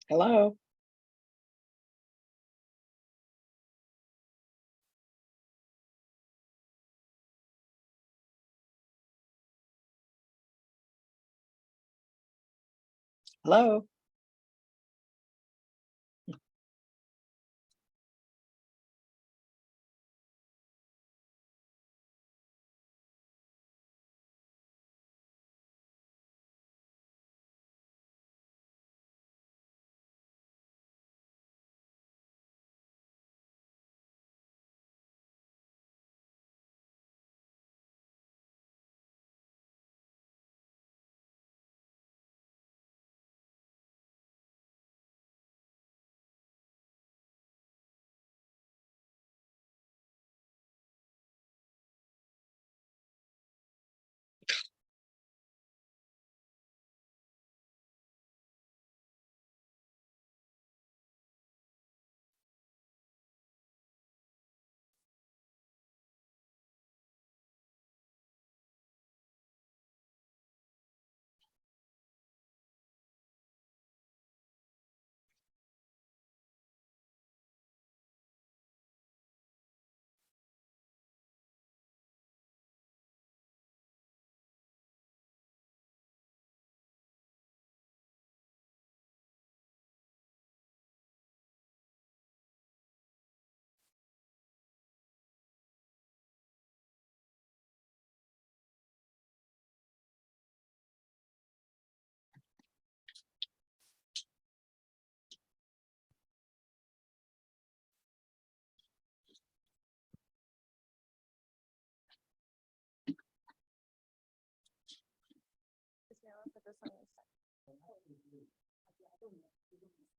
Hello. Hello.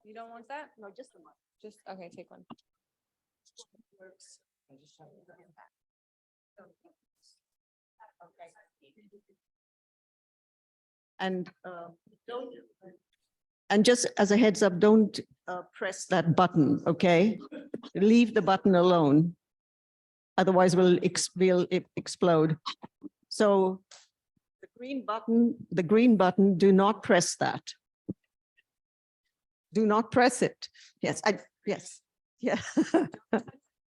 You don't want that? No, just the one. Just, okay, take one. And just as a heads up, don't press that button, okay? Leave the button alone. Otherwise we'll explode. So the green button, do not press that. Do not press it. Yes, yes, yeah.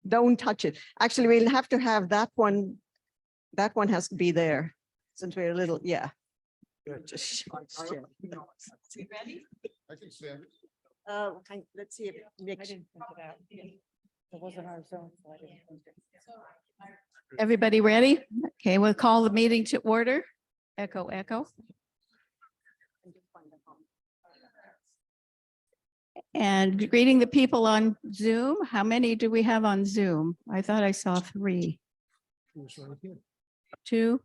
Don't touch it. Actually, we'll have to have that one. That one has to be there since we're a little, yeah. Just Ready? I can stand it. let's see if Nick. It wasn't our zone. Everybody ready? Okay, we'll call the meeting to order. Echo, echo. And greeting the people on Zoom. How many do we have on Zoom? I thought I saw 3. 2.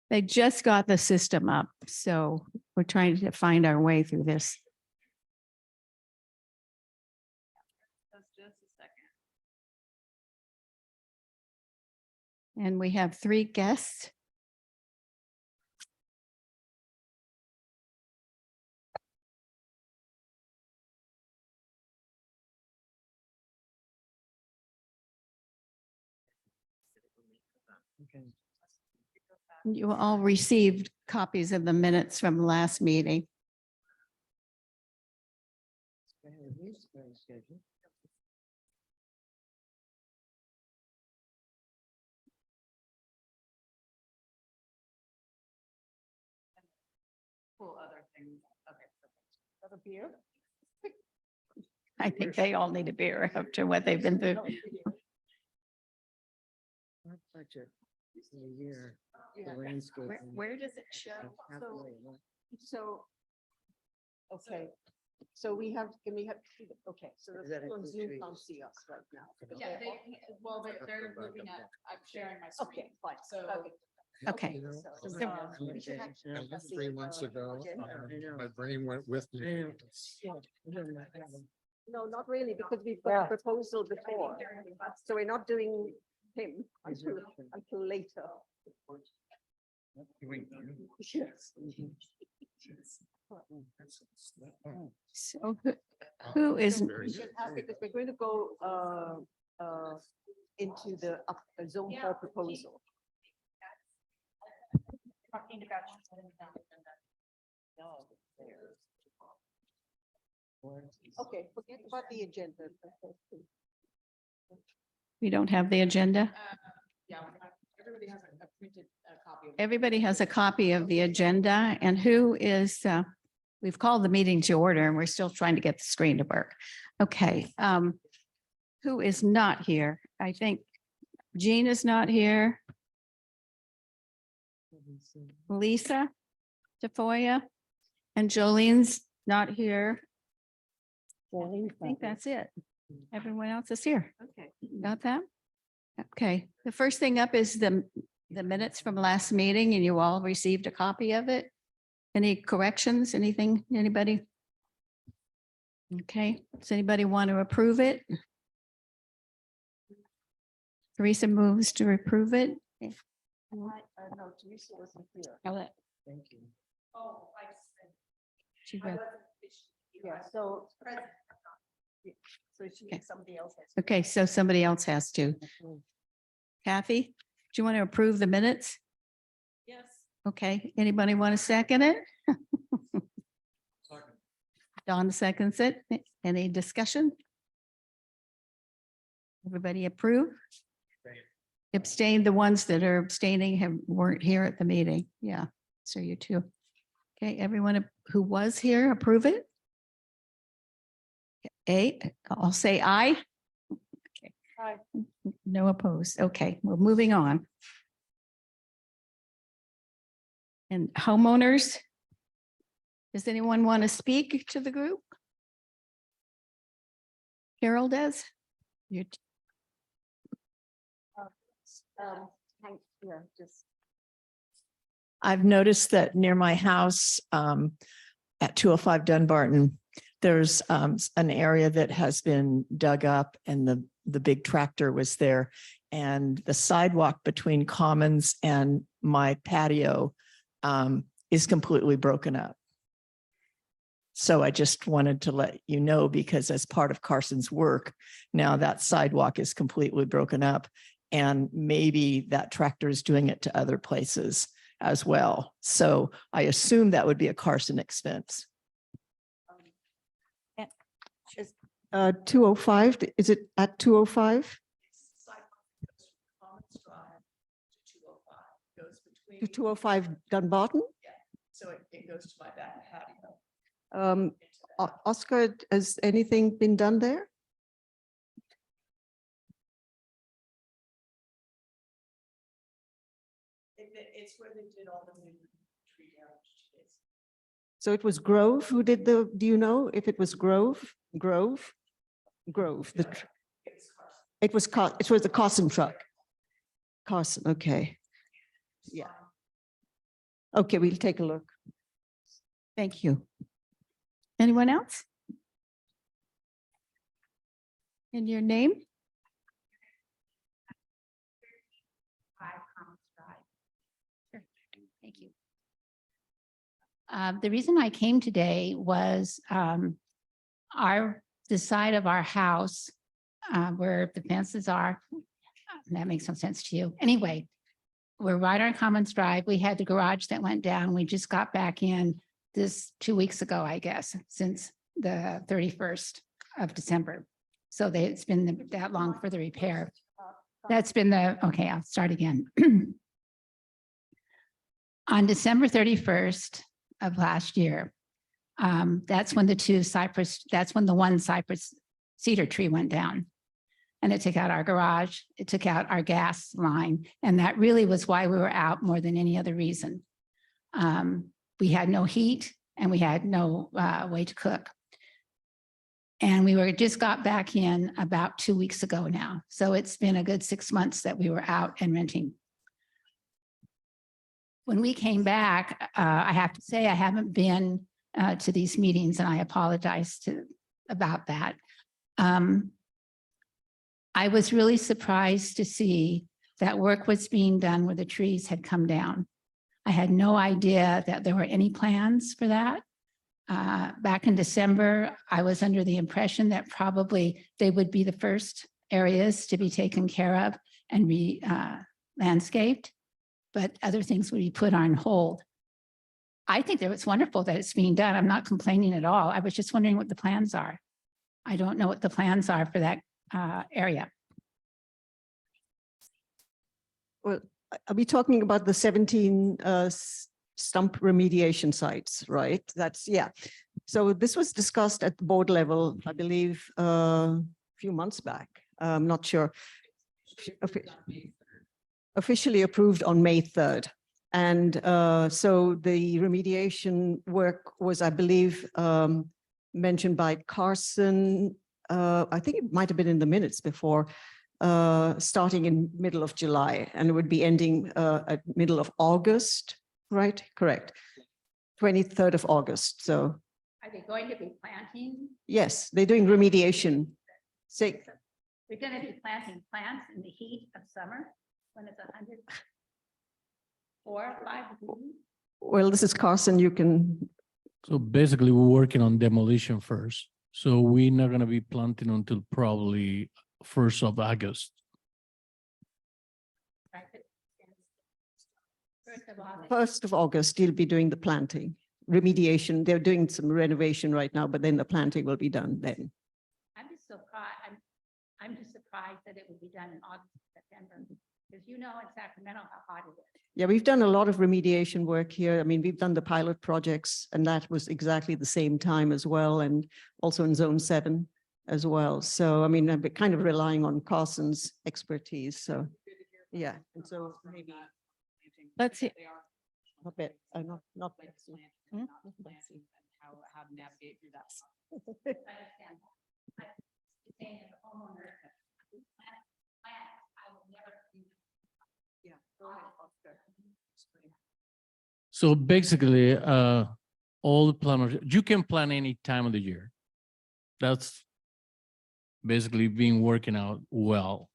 They just got the system up, so we're trying to find our way through this. Just a second. And we have 3 guests. You all received copies of the minutes from last meeting. Cool, other things. Okay. Another beer? I think they all need a beer after what they've been through. Budget in a year. Yeah. Where does it show? So. Okay, so we have, can we have, okay, so Is that the on include Zoom trees? can't see us right now. Yeah, they're looking at, I'm sharing my screen. Okay, fine, So. Okay. You know, So we should have- and let's see, 3 months ago, agenda. my brain went with me. No, not really, because we've got a proposal before, so we're not doing him until later. Yes. So who is, We should have, because we're going to go into the zone 4 proposal. Okay, forget about the agenda. We don't have the agenda. Yeah, everybody has a printed copy. Everybody has a copy of the agenda and who is, we've called the meeting to order and we're still trying to get the screen to work. Okay, who is not here? I think Jean is not here. Lisa Tafoya and Jolene's not here. I think that's it. Everyone else is here. Okay. Got that? Okay, the first thing up is the minutes from last meeting and you all received a copy of it. Any corrections, anything, anybody? Okay, does anybody want to approve it? Teresa moves to approve it. No, Teresa wasn't here. Thank you. Oh, I see. She read. Yeah, so. Present. So she, Okay. somebody else has. Okay, so somebody else has to. Kathy, do you want to approve the minutes? Yes. Okay, anybody want to second it? Don seconds it. Any discussion? Everybody approve? Abstain, the ones that are abstaining weren't here at the meeting. Yeah, so you too. Okay, everyone who was here, approve it? I'll say aye. Okay. Aye. No opposed. Okay, we're moving on. And homeowners? Does anyone want to speak to the group? Carol does? You, Yeah, just. I've noticed that near my house at 205 Dunbarton, there's an area that has been dug up and the big tractor was there. And the sidewalk between Commons and my patio is completely broken up. So I just wanted to let you know, because as part of Carson's work, now that sidewalk is completely broken up. And maybe that tractor is doing it to other places as well. So I assume that would be a Carson expense. 205, is it at 205? To 205 Dunbarton? So it goes to my back patio. Oscar, has anything been done there? It's where they did all the new tree damage. So it was Grove who did the, do you know if it was Grove? Grove? Grove. It was, it was the Carson truck. Carson, okay. Yeah. Okay, we'll take a look. thank you. Anyone else? And your name? Sure. Thank you. The reason I came today was the side of our house where the fences are. That makes no sense to you. Anyway, we're right on Commons Drive. We had the garage that went down. We just got back in this 2 weeks ago, I guess, since the 31st of December. So it's been that long for the repair. That's been okay, I'll start again. On December 31st of last year, that's when the one cypress cedar tree went down. And it took out our garage, it took out our gas line. And that really was why we were out more than any other reason. We had no heat and we had no way to cook. And we just got back in about 2 weeks ago now. So it's been a good 6 months that we were out and renting. When we came back, I have to say I haven't been to these meetings and I apologize about that. I was really surprised to see that work was being done where the trees had come down. I had no idea that there were any plans for that. Back in December, I was under the impression that probably they would be the first areas to be taken care of and landscaped, but other things would be put on hold. I think that it's wonderful that it's being done. I'm not complaining at all. I was just wondering what the plans are. I don't know what the plans are for that area. Well, are we talking about the 17 stump remediation sites, right? That's, yeah. So this was discussed at the board level, I believe, a few months back. I'm not sure. Officially approved on May 3rd. And so the remediation work was, I believe, mentioned by Carson. I think it might have been in the minutes before, starting in middle of July, and it would be ending at middle of August, right? Correct. 23rd of August. So Are they going to be planting? yes, they're doing remediation. Say, They're going to be planting plants in the heat of summer when it's 100. 4 or 5 degrees. well, this is Carson, you can, So basically, we're working on demolition first. So we're not gonna be planting until probably 1st of August. Right, but First of all, 1st of August, you'll be doing the planting, remediation. They're doing some renovation right now, but then the planting will be done then. I'm just surprised, I'm just surprised that it would be done in August, September, because you know in Sacramento how hot it is. Yeah, we've done a lot of remediation work here. I mean, we've done the pilot projects, and that was exactly the same time as well, and also in Zone 7 as well. So, I mean, I'm kind of relying on Carson's expertise, so, yeah. And so maybe, Let's see. not bad, not. Hmm? How to navigate through that. I understand. I'm saying as a homeowner, plants, I will never. Yeah. Go ahead, Oscar. So basically, all the planners, you can plan any time of the year. That's basically been working out well.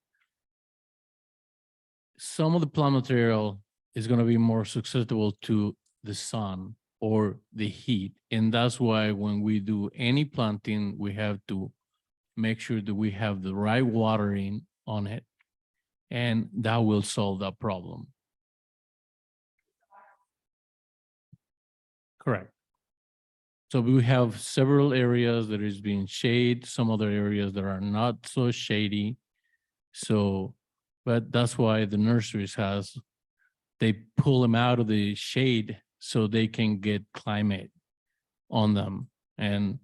Some of the plant material is gonna be more susceptible to the sun or the heat. And that's why when we do any planting, we have to make sure that we have the right watering on it. And that will solve that problem. Correct. So we have several areas that is being shade, some other areas that are not so shady. So, but that's why the nurseries they pull them out of the shade so they can get climate on them. And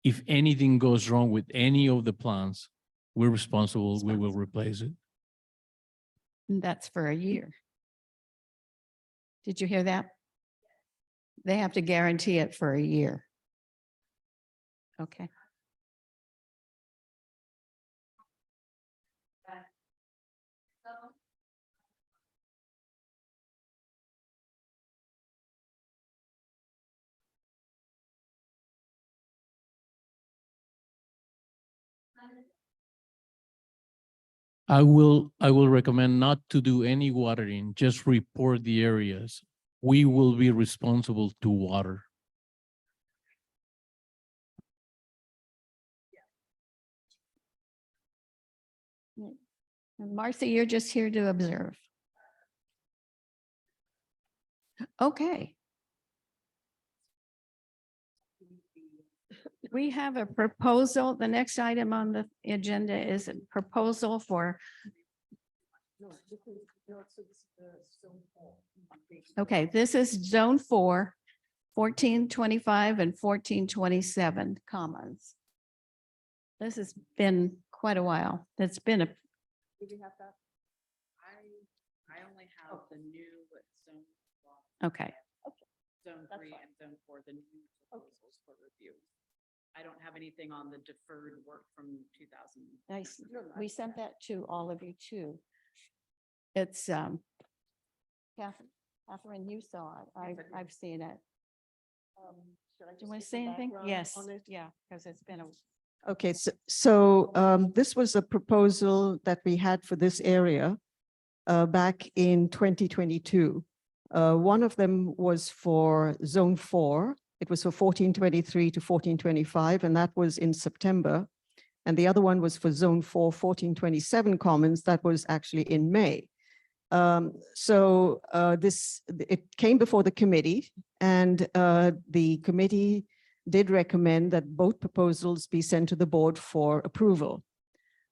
if anything goes wrong with any of the plants, we're responsible, we will replace it. And that's for a year. Did you hear that? They have to guarantee it for a year. Okay. I will recommend not to do any watering, just report the areas. We will be responsible to water. And Marcy, you're just here to observe. Okay. We have a proposal. The next item on the agenda is a proposal for. Okay, this is Zone 4, 1425 and 1427 Commons. This has been quite a while. It's been a, I only have the new zone. okay. Zone 3 and Zone 4, the new proposals for review. I don't have anything on the deferred work from 2000. Nice. We sent that to all of you too. It's, Catherine, you saw it. I've seen it. Do you want to say anything? Yes, yeah, because it's been a, Okay, so this was a proposal that we had for this area back in 2022. One of them was for Zone 4. It was for 1423 to 1425, and that was in September. And the other one was for Zone 4, 1427 Commons. That was actually in May. It came before the committee, and the committee did recommend that both proposals be sent to the board for approval.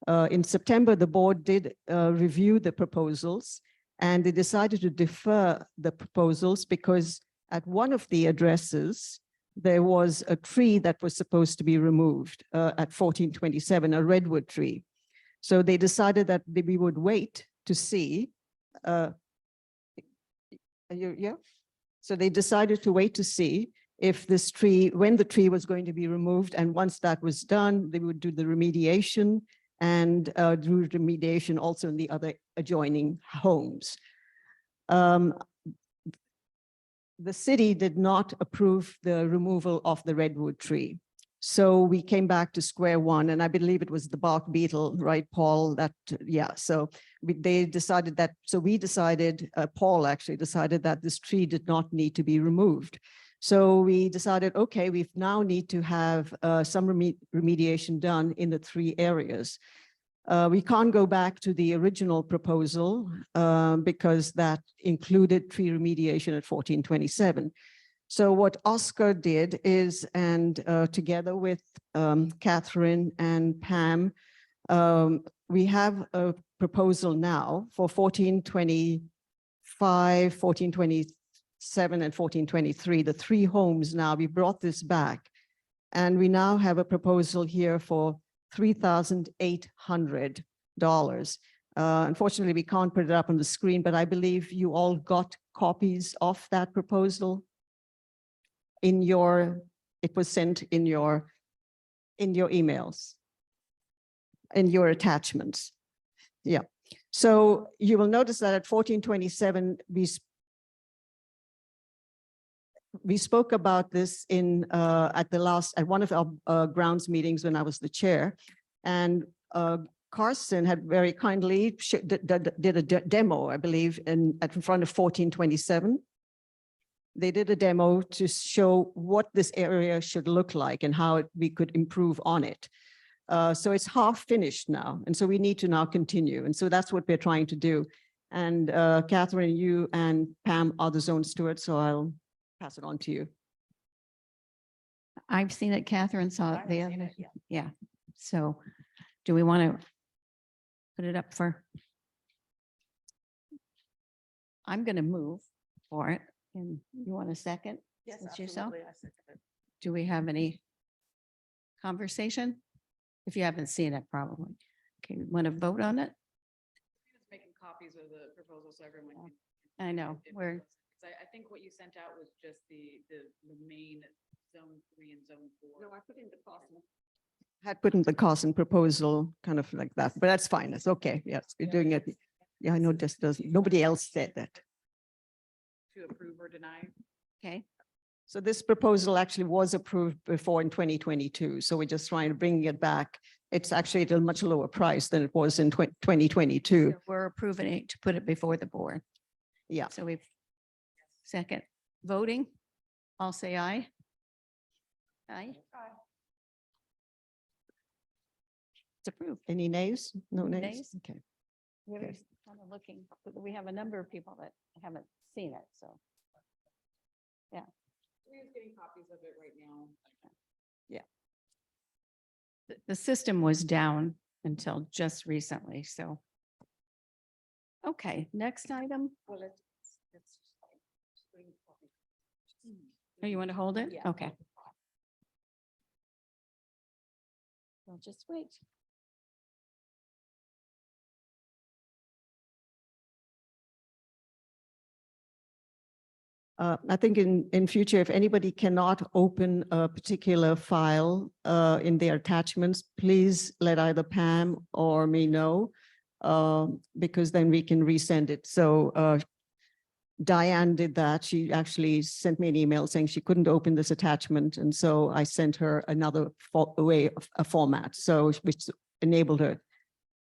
In September, the board did review the proposals, and they decided to defer the proposals because at one of the addresses, there was a tree that was supposed to be removed at 1427, a redwood tree. So they decided that we would wait to see. Yeah. So they decided to wait to see if this tree, when the tree was going to be removed, and once that was done, they would do the remediation and do remediation also in the other adjoining homes. The city did not approve the removal of the redwood tree. So we came back to square one, and I believe it was the bark beetle, right, Paul? That, yeah, so they decided that, so we decided, Paul actually decided that this tree did not need to be removed. So we decided, okay, we now need to have some remediation done in the 3 areas. We can't go back to the original proposal because that included tree remediation at 1427. So what Oscar did is, and together with Catherine and Pam, we have a proposal now for 1425, 1427, and 1423, the 3 homes now. We brought this back, and we now have a proposal here for $3,800. Unfortunately, we can't put it up on the screen, but I believe you all got copies of that proposal in your, it was sent in your emails, in your attachments. Yeah. So you will notice that at 1427, we spoke about this in at one of our grounds meetings when I was the chair, and Carson had very kindly did a demo, I believe, in front of 1427. They did a demo to show what this area should look like and how we could improve on it. So it's half finished now, and so we need to now continue, and so that's what we're trying to do. And Catherine, you and Pam are the zone stewards, so I'll pass it on to you. I've seen it. Catherine saw it the other. Yeah. So do we want to put it up for? I'm going to move for it. And you want a second? Yes, Since you saw? absolutely. I second it. Do we have any conversation? If you haven't seen it, probably. Okay, want to vote on it? Just making copies of the proposal so everyone can. I know, if- we're, 'cause I think what you sent out was just the main zone 3 and zone 4. No, I put in the Carson. Had put in the Carson proposal, kind of like that, but that's fine. It's okay. Yes, we're doing it. Yeah, I know this doesn't, nobody else said that. To approve or deny. okay. So this proposal actually was approved before in 2022. So we're just trying to bring it back. It's actually at a much lower price than it was in 2022. So we're approving it to put it before the board. Yeah. So we've second voting. I'll say aye. Aye. It's approved. Any nays? No nays? Nays? Okay. We're kind of looking, but we have a number of people that haven't seen it, so. We're just getting copies of it right now. The system was down until just recently, so. Okay, next item. Oh, you want to hold it? Yeah. Okay. Well, just wait. I think in future, if anybody cannot open a particular file in their attachments, please let either Pam or me know, because then we can resend it. So Diane did that. She actually sent me an email saying she couldn't open this attachment. And so I sent her another way of a format, so which enabled her.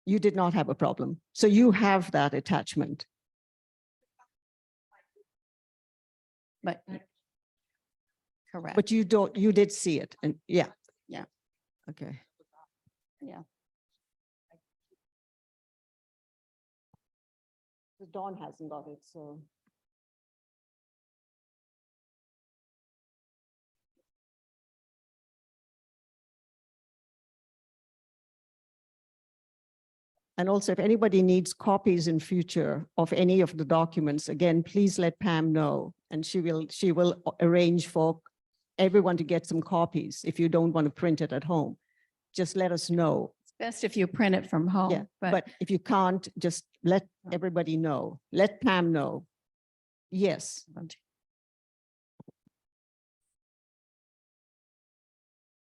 You did not have a problem. So you have that attachment. But. Correct. But you don't, you did see it, and yeah. Yeah. Okay. Yeah. Dawn hasn't got it, so. And also, if anybody needs copies in future of any of the documents, again, please let Pam know. And she will arrange for everyone to get some copies if you don't want to print it at home. Just let us know. It's best if you print it from Yeah, home, but if you can't, just let everybody know. Let Pam know. Yes.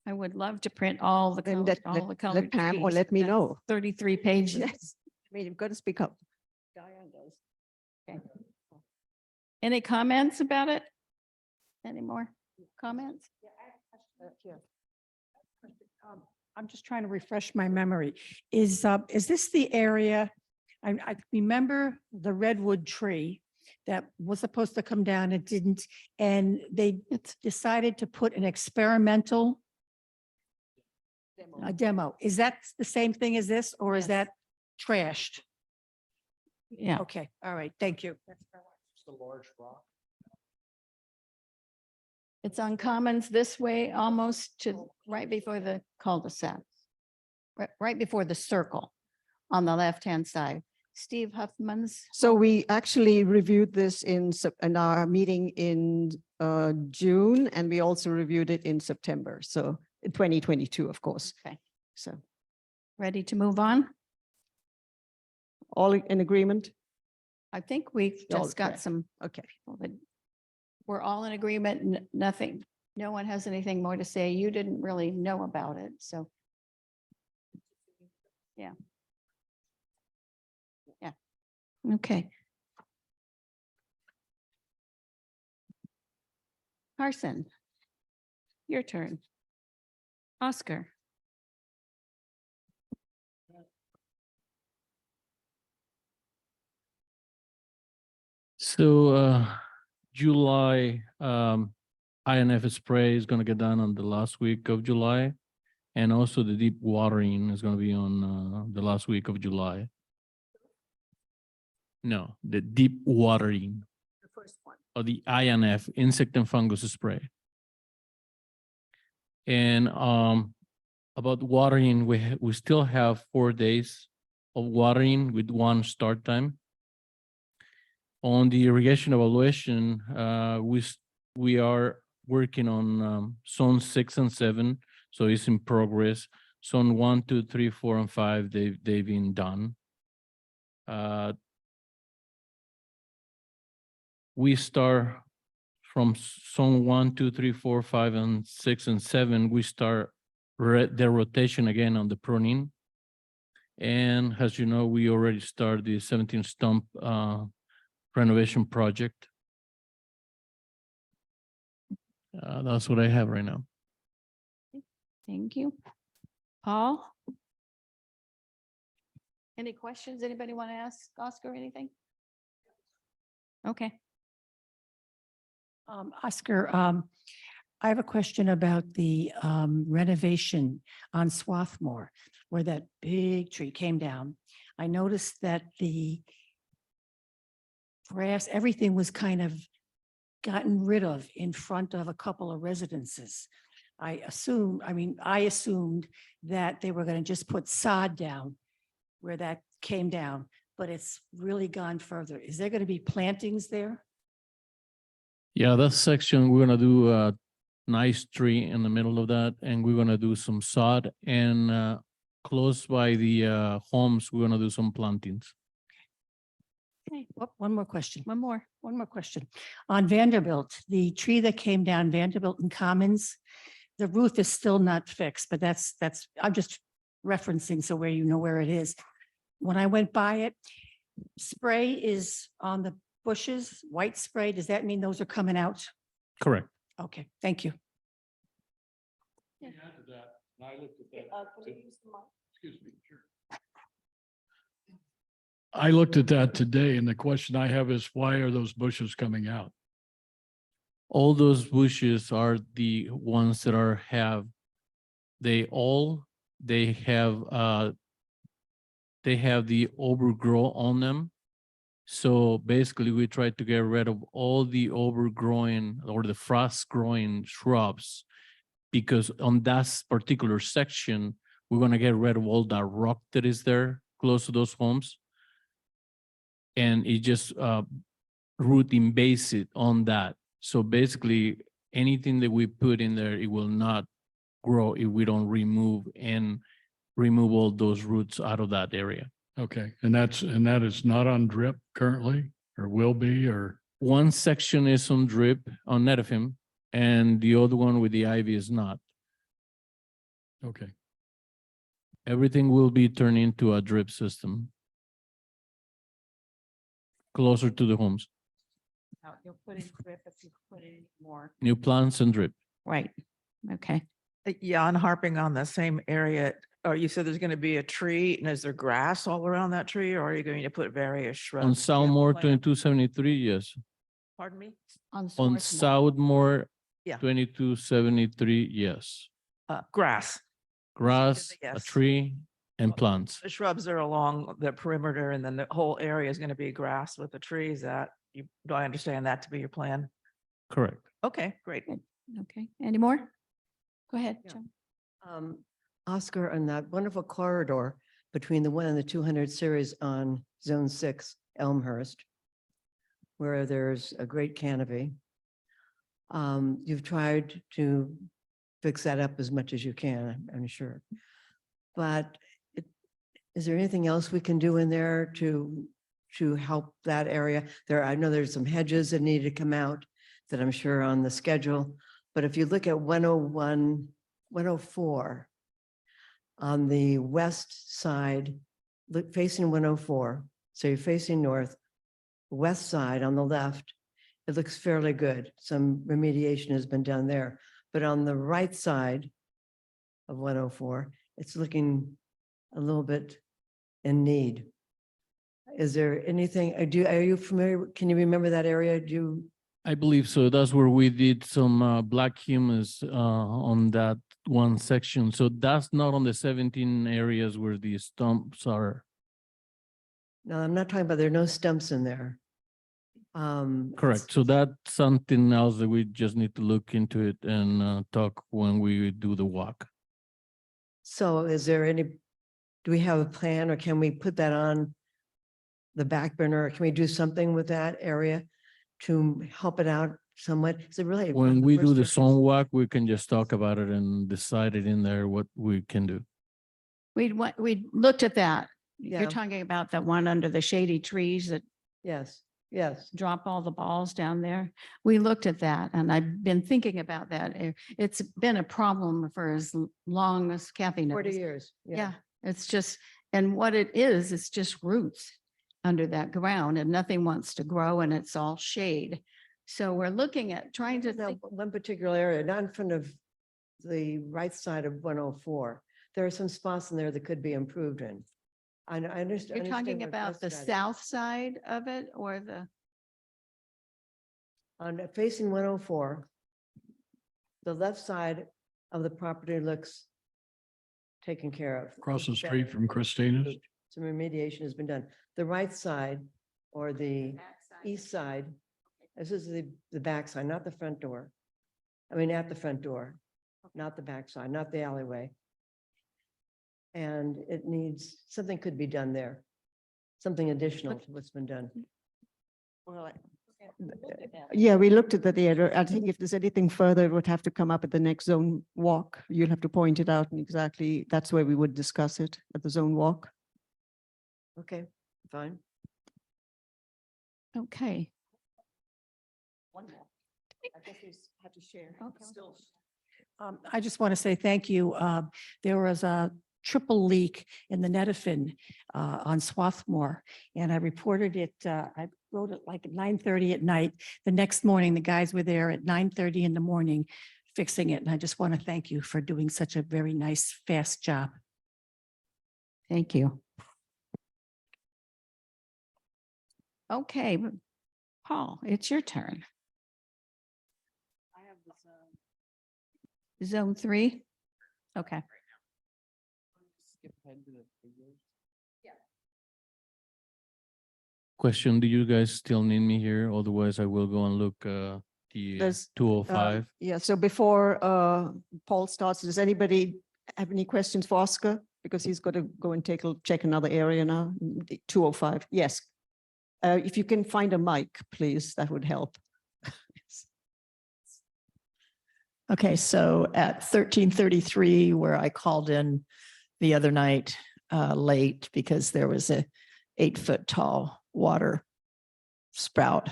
I would love to print all the, Then all the let colored Pam or trees, let but me that's know. 33 pages. Yes. I mean, you've got to speak up. Diane does. Okay. Any comments about it? Any more comments? I'm just trying to refresh my memory. Is this the area? I remember the redwood tree that was supposed to come down. It didn't. And they decided to put an experimental a demo. Is that the same thing as this, or is Yes. that trashed? Yeah. Okay, all right, thank you. It's a large rock. It's on Commons this way, almost to right before the cul-de-sac. Right before the circle on the left-hand side. Steve Huffman's. So we actually reviewed this in our meeting in June, and we also reviewed it in September. So in 2022, of course. Okay, So ready to move on? all in agreement? I think we've All just got correct. some, Okay. we're all in agreement, nothing, no one has anything more to say. You didn't really know about it, so. Yeah. Yeah. Okay. Carson, your turn. Oscar. So July, INF spray is gonna get done on the last week of July. And also the deep watering is gonna be on the last week of July. No, the deep watering The first one. or the INF, insect and fungus spray. And about watering, we still have 4 days of watering with one start time. On the irrigation evaluation, we are working on zone 6 and 7, so it's in progress. Zone 1, 2, 3, 4, and 5, they've been done. We start from zone 1, 2, 3, 4, 5, and 6 and 7. We start the rotation again on the pruning. And as you know, we already started the 17 stump renovation project. That's what I have right now. Thank you. Paul? Any questions? Anybody want to ask Oscar anything? Okay. Oscar, I have a question about the renovation on Swarthmore, where that big tree came down. I noticed that the grass, everything was kind of gotten rid of in front of a couple of residences. I assumed that they were going to just put sod down where that came down, but it's really gone further. Is there going to be plantings there? Yeah, that section, we're gonna do a nice tree in the middle of that, and we're gonna do some sod, and close by the homes, we're gonna do some plantings. Okay, one more question. One more. One more question. On Vanderbilt, the tree that came down Vanderbilt and Commons, the roof is still not fixed, but I'm just referencing so where you know where it is. When I went by it, spray is on the bushes, white spray. Does that mean those are coming out? Correct. Okay, thank you. I looked at that today, and the question I have is, why are those bushes coming out? All those bushes are the ones that they have the overgrowth on them. So basically, we try to get rid of all the overgrowing or the frost growing shrubs. Because on that particular section, we're gonna get rid of all that rock that is there close to those homes. And it just root invades it on that. So basically, anything that we put in there, it will not grow if we don't remove all those roots out of that area. Okay, and that is not on drip currently, or will be, or, One section is on drip on Netafim, and the other one with the ivy is not. okay. Everything will be turned into a drip system. Closer to the homes, You'll put in drip if you put in more. new plants and drip. Right. Okay. Yeah, and harping on the same area, or you said there's going to be a tree, and is there grass all around that tree, or are you going to put various shrubs? On Do you have a Southmore plan? 2273, yes. Pardon me? On Swarthmore. Southmore Yeah. 2273, yes. Grass. Grass, a yes. tree, and plants. The shrubs are along the perimeter, and then the whole area is going to be grass with the trees. Do I understand that to be your plan? Correct. Okay, great. Okay. Any more? Go ahead. Yeah. John. Oscar, on that wonderful corridor between the 1 and the 200 series on Zone 6, Elmhurst, where there's a great canopy. You've tried to fix that up as much as you can, I'm sure. But is there anything else we can do in there to help that area? I know there's some hedges that need to come out that I'm sure are on the schedule. But if you look at 101, 104, on the west side, facing 104, so you're facing north, west side on the left, it looks fairly good. Some remediation has been done there. But on the right side of 104, it's looking a little bit in need. Is there anything, are you familiar, can you remember that area? I believe so. That's where we did some black humus on that one section. So that's not on the 17 areas where the stumps are. No, I'm not talking about, there are no stumps in there. Correct. So that's something else that we just need to look into it and talk when we do the walk. So is there do we have a plan, or can we put that on the back burner? Or can we do something with that area to help it out somewhat? Is it really? When we do the worst zone walk, we can just talk about it and decide it in there what we can do. We looked at that. Yeah. You're talking about the one under the shady trees that Yes, yes. drop all the balls down there. We looked at that, and I've been thinking about that. It's been a problem for as long as Kathy knows. 40 years. Yeah, it's just, and what it is, it's just roots under that ground, and nothing wants to grow, and it's all shade. So we're looking at trying to That think, one particular area, not in front of the right side of 104. There are some spots in there that could be improved in. I understand. you're talking about the south side of it or the, On facing 104, the left side of the property looks taken care of. Across the Looks street better. from Christina's. Some remediation has been done. The right side or the east side, this is the back side, not the front door. I mean, at the front door, not the back side, not the alleyway. And it needs, something could be done there. Something additional to what's been done. Yeah, we looked at that area. I think if there's anything further, it would have to come up at the next zone walk. You'll have to point it out, and exactly, that's where we would discuss it, at the zone walk. Okay, fine. okay. I guess we have to share. Still. I just want to say thank you. There was a triple leak in the Netafin on Swarthmore, and I reported it. I wrote it like at 9:30 at night. The next morning, the guys were there at 9:30 in the morning fixing it. And I just want to thank you for doing such a very nice, fast job. Thank you. Okay, Paul, it's your turn. I have this, Zone 3? Okay. Question, do you guys still need me here? Otherwise, I will go and look the There's, 205. Yeah, so before Paul starts, does anybody have any questions for Oscar? Because he's got to go and check another area now, 205, yes. If you can find a mic, please, that would help. Okay, so at 1333, where I called in the other night late because there was a 8-foot tall water sprout.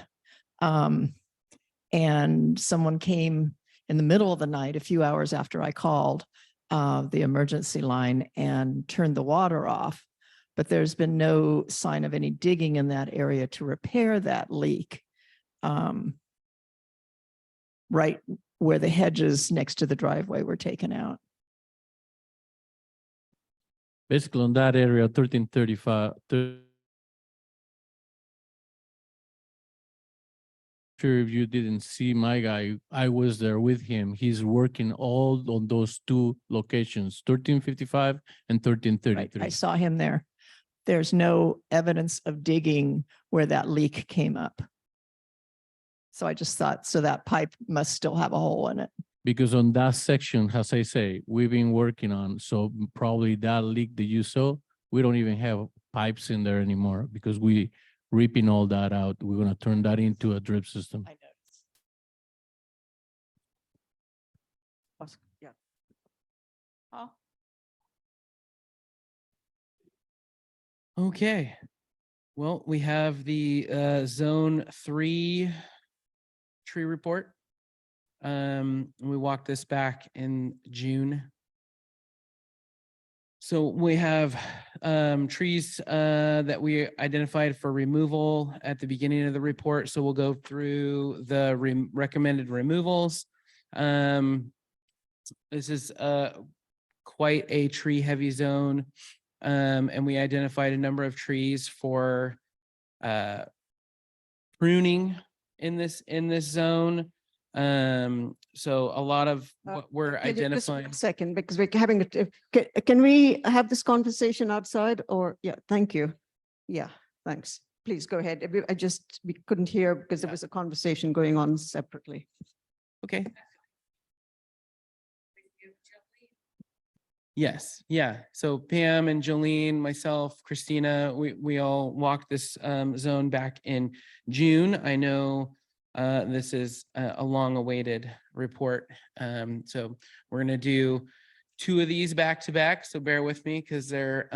And someone came in the middle of the night, a few hours after I called the emergency line and turned the water off. But there's been no sign of any digging in that area to repair that leak. Right where the hedges next to the driveway were taken out. Basically on that area, 1335. Sure, if you didn't see my guy, I was there with him. He's working all on those two locations, 1355 and Right, 1333. I saw him there. There's no evidence of digging where that leak came up. So I just thought, so that pipe must still have a hole in it. Because on that section, as I say, we've been working on, so probably that leak that you saw, we don't even have pipes in there anymore because we ripping all that out. We're gonna turn that into a drip system. I noticed. Oscar, yeah. Okay. Well, we have the zone 3 tree report. We walked this back in June. So we have trees that we identified for removal at the beginning of the report. So we'll go through the recommended removals. This is quite a tree heavy zone. And we identified a number of trees for pruning in this zone. So a lot of what we're Can you just identifying. one second, because we're having, can we have this conversation outside or, yeah, thank you. Yeah, thanks. Please go ahead. We couldn't hear because there was a conversation going on separately. Okay. Yes, yeah. So Pam and Jolene, myself, Christina, we all walked this zone back in June. I know this is a long awaited report. So we're gonna do 2 of these back to back. So bear with me because there's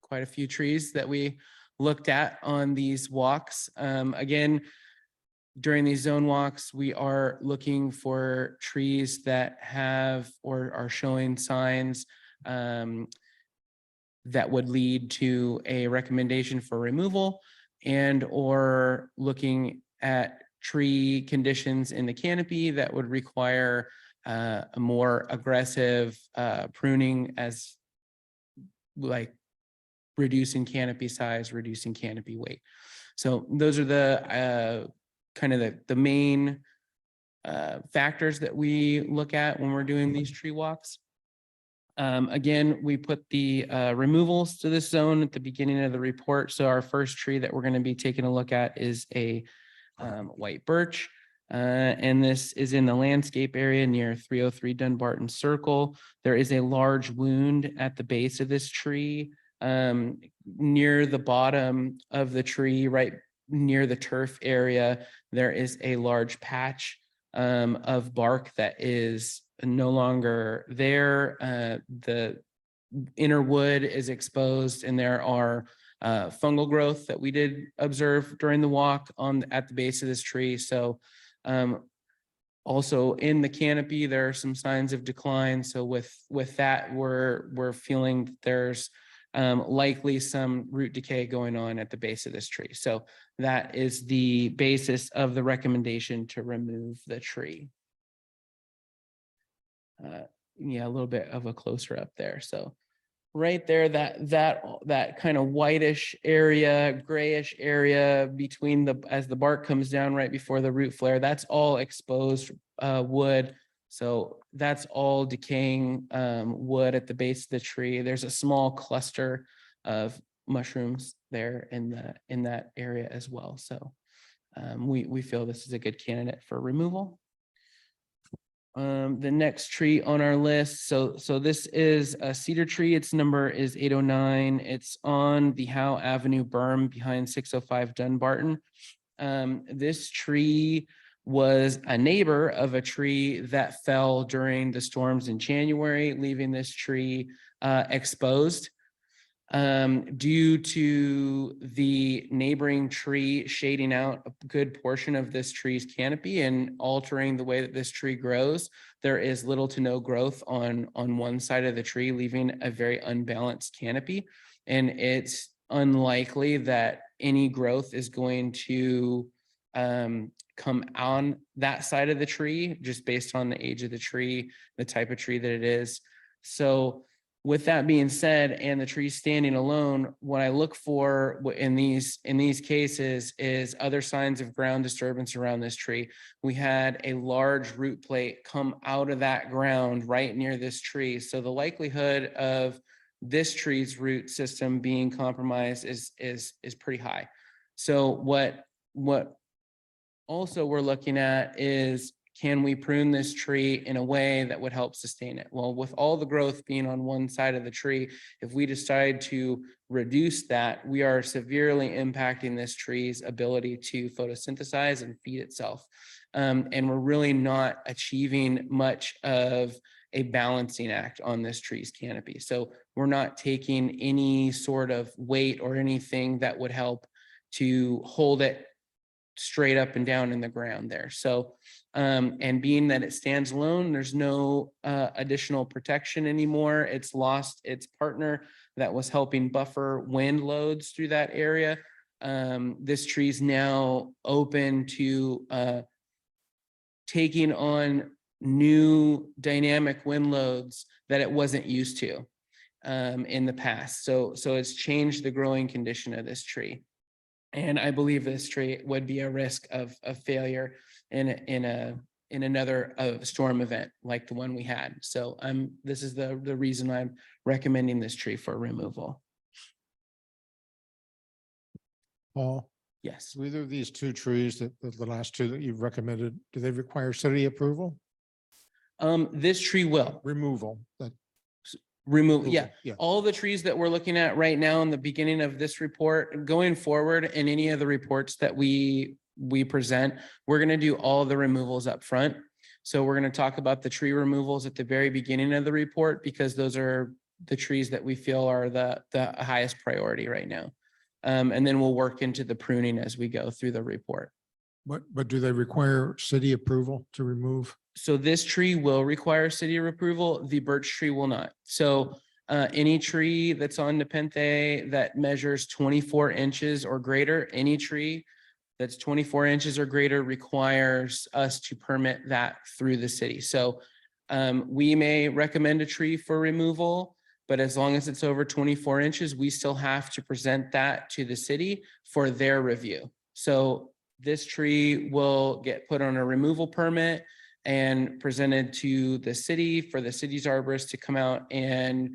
quite a few trees that we looked at on these walks. Again, during these zone walks, we are looking for trees that have or are showing signs that would lead to a recommendation for removal and or looking at tree conditions in the canopy that would require a more aggressive pruning as like reducing canopy size, reducing canopy weight. So those are the kind of the main factors that we look at when we're doing these tree walks. Again, we put the removals to this zone at the beginning of the report. So our first tree that we're going to be taking a look at is a white birch. And this is in the landscape area near 303 Dunbarton Circle. There is a large wound at the base of this tree near the bottom of the tree, right near the turf area. There is a large patch of bark that is no longer there. The inner wood is exposed and there are fungal growth that we did observe during the walk at the base of this tree. So also in the canopy, there are some signs of decline. So with that, we're feeling that there's likely some root decay going on at the base of this tree. So that is the basis of the recommendation to remove the tree. Yeah, a little bit of a closer up there. So right there, that kind of whitish area, grayish area between as the bark comes down right before the root flare, that's all exposed wood. So that's all decaying wood at the base of the tree. There's a small cluster of mushrooms there in that area as well. So we feel this is a good candidate for removal. The next tree on our list, so this is a cedar tree. Its number is 809. It's on the Howe Avenue berm behind 605 Dunbarton. This tree was a neighbor of a tree that fell during the storms in January, leaving this tree exposed. Due to the neighboring tree shading out a good portion of this tree's canopy and altering the way that this tree grows, there is little to no growth on one side of the tree, leaving a very unbalanced canopy. And it's unlikely that any growth is going to come on that side of the tree, just based on the age of the tree, the type of tree that it is. So with that being said, and the tree standing alone, what I look for in these cases is other signs of ground disturbance around this tree. We had a large root plate come out of that ground right near this tree. So the likelihood of this tree's root system being compromised is pretty high. So what also we're looking at is, can we prune this tree in a way that would help sustain it? Well, with all the growth being on one side of the tree, if we decide to reduce that, we are severely impacting this tree's ability to photosynthesize and feed itself. And we're really not achieving much of a balancing act on this tree's canopy. So we're not taking any sort of weight or anything that would help to hold it straight up and down in the ground there. So, and being that it stands alone, there's no additional protection anymore. It's lost its partner that was helping buffer wind loads through that area. This tree's now open to taking on new dynamic wind loads that it wasn't used to in the past. So it's changed the growing condition of this tree. And I believe this tree would be a risk of failure in another storm event like the one we had. So this is the reason I'm recommending this tree for removal. Paul, Yes. do either of these two trees, the last two that you've recommended, do they require city approval? This tree will Removal, remove, yeah. Yeah. All the trees that we're looking at right now in the beginning of this report, going forward in any of the reports that we present, we're going to do all the removals up front. So we're going to talk about the tree removals at the very beginning of the report, because those are the trees that we feel are the highest priority right now. And then we'll work into the pruning as we go through the report. But do they require city approval to remove? So this tree will require city approval. The birch tree will not. So any tree that's on Nepenthe that measures 24 inches or greater, any tree that's 24 inches or greater requires us to permit that through the city. So we may recommend a tree for removal, but as long as it's over 24 inches, we still have to present that to the city for their review. So this tree will get put on a removal permit and presented to the city for the city's arborist to come out and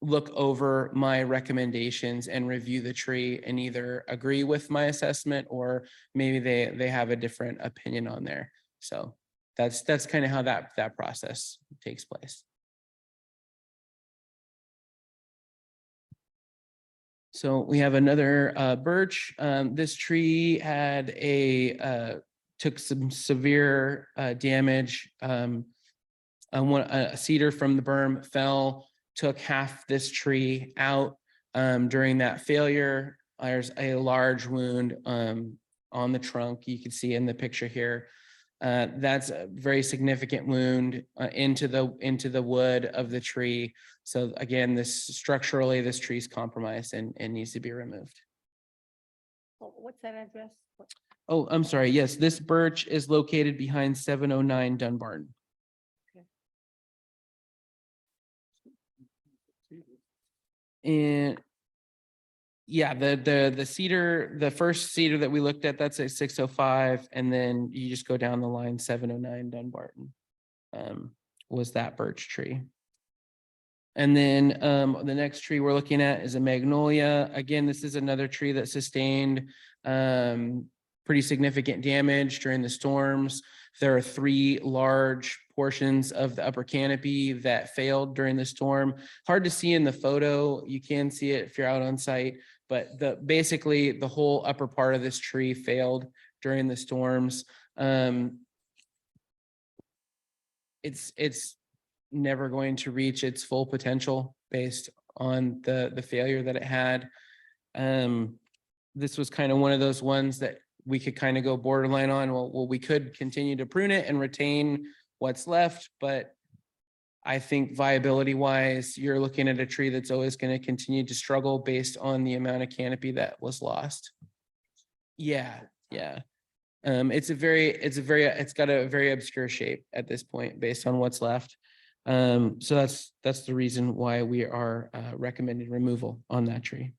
look over my recommendations and review the tree and either agree with my assessment or maybe they have a different opinion on there. So that's kind of how that process takes place. So we have another birch. This tree had took some severe damage. A cedar from the berm fell, took half this tree out during that failure. There's a large wound on the trunk. You can see in the picture here. That's a very significant wound into the wood of the tree. So again, structurally, this tree is compromised and needs to be removed. What's that address? Oh, I'm sorry. Yes, this birch is located behind 709 Dunbarton. And yeah, the cedar, the first cedar that we looked at, that's a 605, and then you just go down the line, 709 Dunbarton was that birch tree. And then the next tree we're looking at is a magnolia. Again, this is another tree that sustained pretty significant damage during the storms. There are 3 large portions of the upper canopy that failed during the storm. Hard to see in the photo. You can see it if you're out on site, but basically the whole upper part of this tree failed during the storms. It's never going to reach its full potential based on the failure that it had. This was kind of one of those ones that we could kind of go borderline on. Well, we could continue to prune it and retain what's left, but I think viability wise, you're looking at a tree that's always going to continue to struggle based on the amount of canopy that was lost. Yeah. It's got a very obscure shape at this point based on what's left. So that's the reason why we are recommending removal on that tree.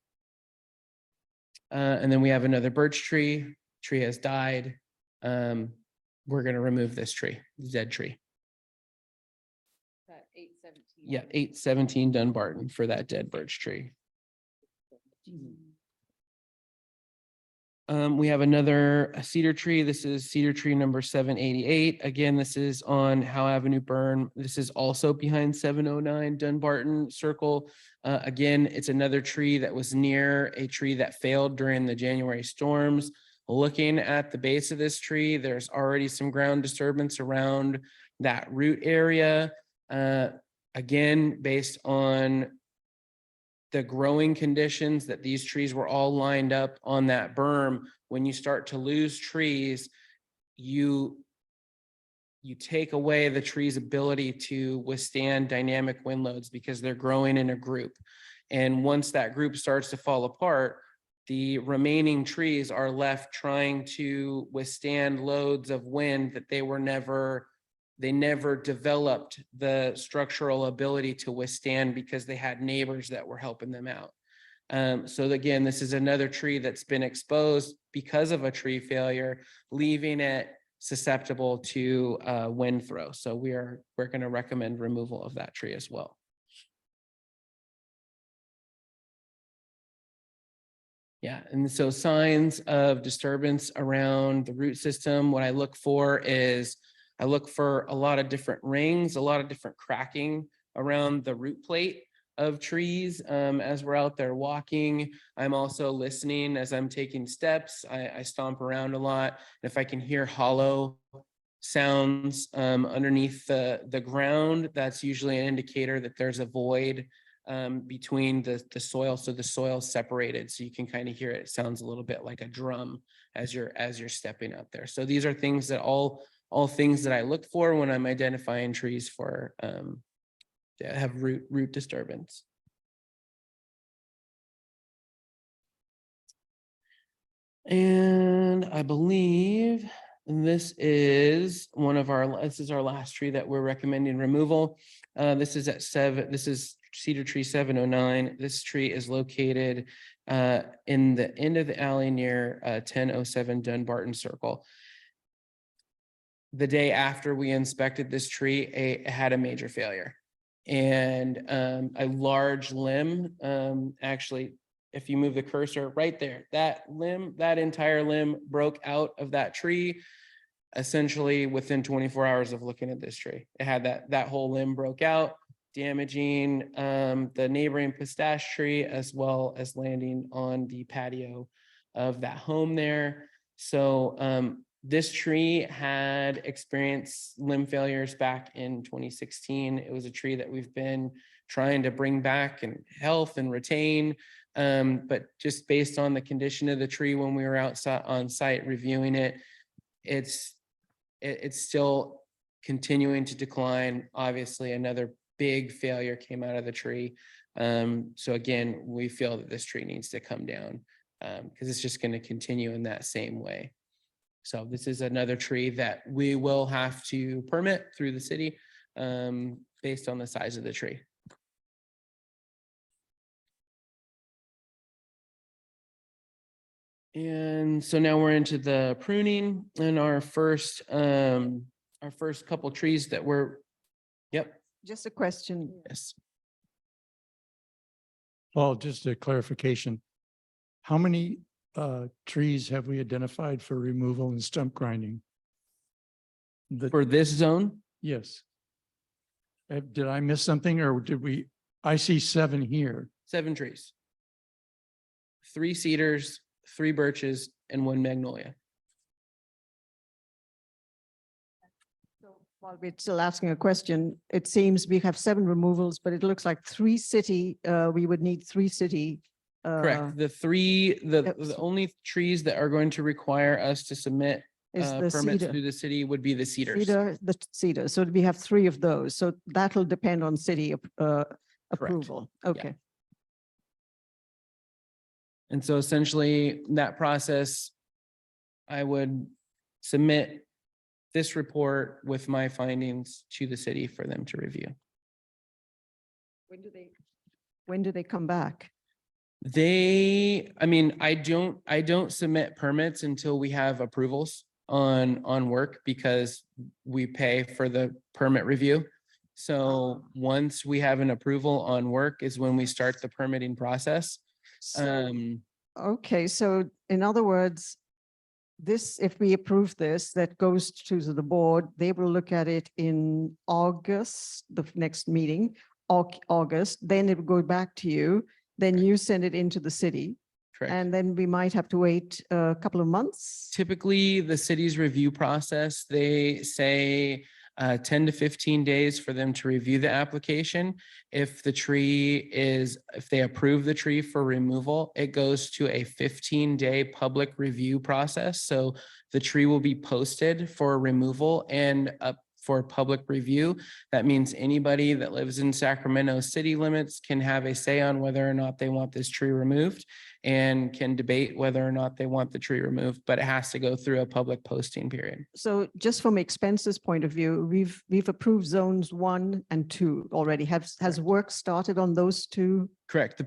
And then we have another birch tree. Tree has died. We're going to remove this tree, dead tree. That 817. Yeah, 817 Dunbarton for that dead birch tree. We have another cedar tree. This is cedar tree number 788. Again, this is on Howe Avenue Burn. This is also behind 709 Dunbarton Circle. Again, it's another tree that was near a tree that failed during the January storms. Looking at the base of this tree, there's already some ground disturbance around that root area. Again, based on the growing conditions that these trees were all lined up on that berm, when you start to lose trees, you take away the tree's ability to withstand dynamic wind loads because they're growing in a group. And once that group starts to fall apart, the remaining trees are left trying to withstand loads of wind that they never developed the structural ability to withstand because they had neighbors that were helping them out. So again, this is another tree that's been exposed because of a tree failure, leaving it susceptible to wind throw. So we're going to recommend removal of that tree as well. Yeah, and so signs of disturbance around the root system, what I look for is I look for a lot of different rings, a lot of different cracking around the root plate of trees as we're out there walking. I'm also listening as I'm taking steps. I stomp around a lot. If I can hear hollow sounds underneath the ground, that's usually an indicator that there's a void between the soil. So the soil separated, so you can kind of hear it. It sounds a little bit like a drum as you're stepping out there. So these are things that all things that I look for when I'm identifying trees for that have root disturbance. And I believe this is our last tree that we're recommending removal. This is cedar tree 709. This tree is located in the end of the alley near 1007 Dunbarton Circle. The day after we inspected this tree, it had a major failure. And a large limb, actually, if you move the cursor right there, that entire limb broke out of that tree essentially within 24 hours of looking at this tree. It had that whole limb broke out, damaging the neighboring pistache tree, as well as landing on the patio of that home there. So this tree had experienced limb failures back in 2016. It was a tree that we've been trying to bring back and health and retain. But just based on the condition of the tree when we were outside on site reviewing it, it's still continuing to decline. Obviously, another big failure came out of the tree. So again, we feel that this tree needs to come down because it's just going to continue in that same way. So this is another tree that we will have to permit through the city based on the size of the tree. And so now we're into the pruning and our first couple trees that we're, yep. Just a question. Yes. Paul, just a clarification. How many trees have we identified for removal and stump grinding? For this zone, Yes. Did I miss something or did we, I see 7 here. 7 trees. 3 cedars, 3 birches, and 1 magnolia. While we're still asking a question, it seems we have 7 removals, but it looks like 3 city, we would need 3 city. Correct. The yes. only trees that are going to require us to submit Is the permits cedar. through the city would be the cedars. The cedar. So we have 3 of those. So that'll depend on city approval. Okay. And so essentially that process, I would submit this report with my findings to the city for them to review. When do they come back? I mean, I don't submit permits until we have approvals on work because we pay for the permit review. So once we have an approval on work is when we start the permitting process. Okay, so in other words, this, if we approve this, that goes to the board, they will look at it in August, the next meeting, August, then it will go back to you, then you send it into the city. Correct. And then we might have to wait a couple of months. Typically, the city's review process, they say 10 to 15 days for them to review the application. If they approve the tree for removal, it goes to a 15-day public review process. So the tree will be posted for removal and up for public review. That means anybody that lives in Sacramento city limits can have a say on whether or not they want this tree removed and can debate whether or not they want the tree removed, but it has to go through a public posting period. So just from expenses point of view, we've approved zones 1 and 2 already. Has work started on those 2? Correct. The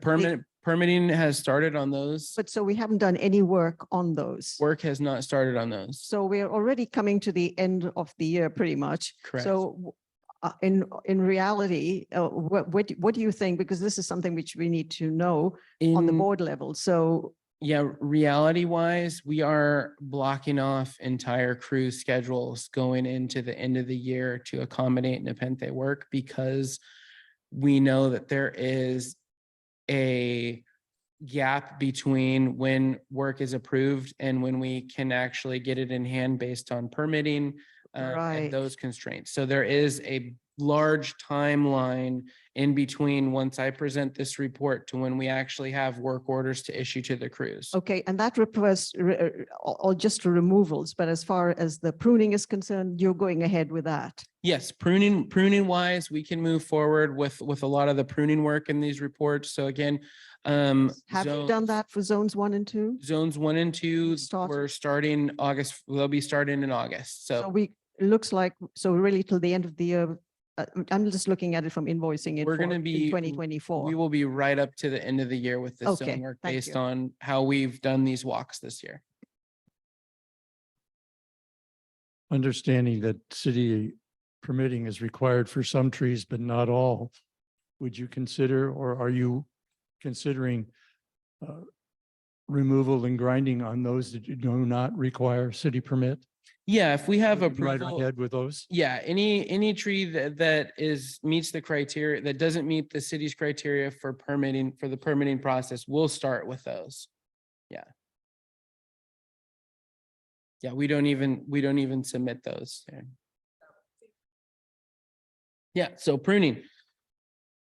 permitting has started on those. But so we haven't done any work on those. Work has not started on those. So we're already coming to the end of the year pretty much. Correct. So in reality, what do you think? Because this is something which we need to know on the In- board level. So Yeah, reality wise, we are blocking off entire crew schedules going into the end of the year to accommodate Nepenthe work because we know that there is a gap between when work is approved and when we can actually get it in hand based on permitting Right. and those constraints. So there is a large timeline in between once I present this report to when we actually have work orders to issue to the crews. okay, and that refers all just to removals, but as far as the pruning is concerned, you're going ahead with that. Yes, pruning wise, we can move forward with a lot of the pruning work in these reports. So again, Have you done zones- that for zones 1 and 2? Zones 1 and 2, Started. we're starting August, they'll be starting in August. So So it looks like, so really till the end of the year, I'm just looking at it from invoicing it We're for gonna in be- 2024. we will be right up to the end of the year with this Okay, zone work thank based you. on how we've done these walks this year. Understanding that city permitting is required for some trees, but not all. Would you consider, or are you considering removal and grinding on those that do not require city permit? Yeah, if we have Right approval, ahead with those? yeah, any tree that meets the criteria, that doesn't meet the city's criteria for permitting, for the permitting process, we'll start with those. Yeah. Yeah, we don't even submit those. Yeah, so pruning.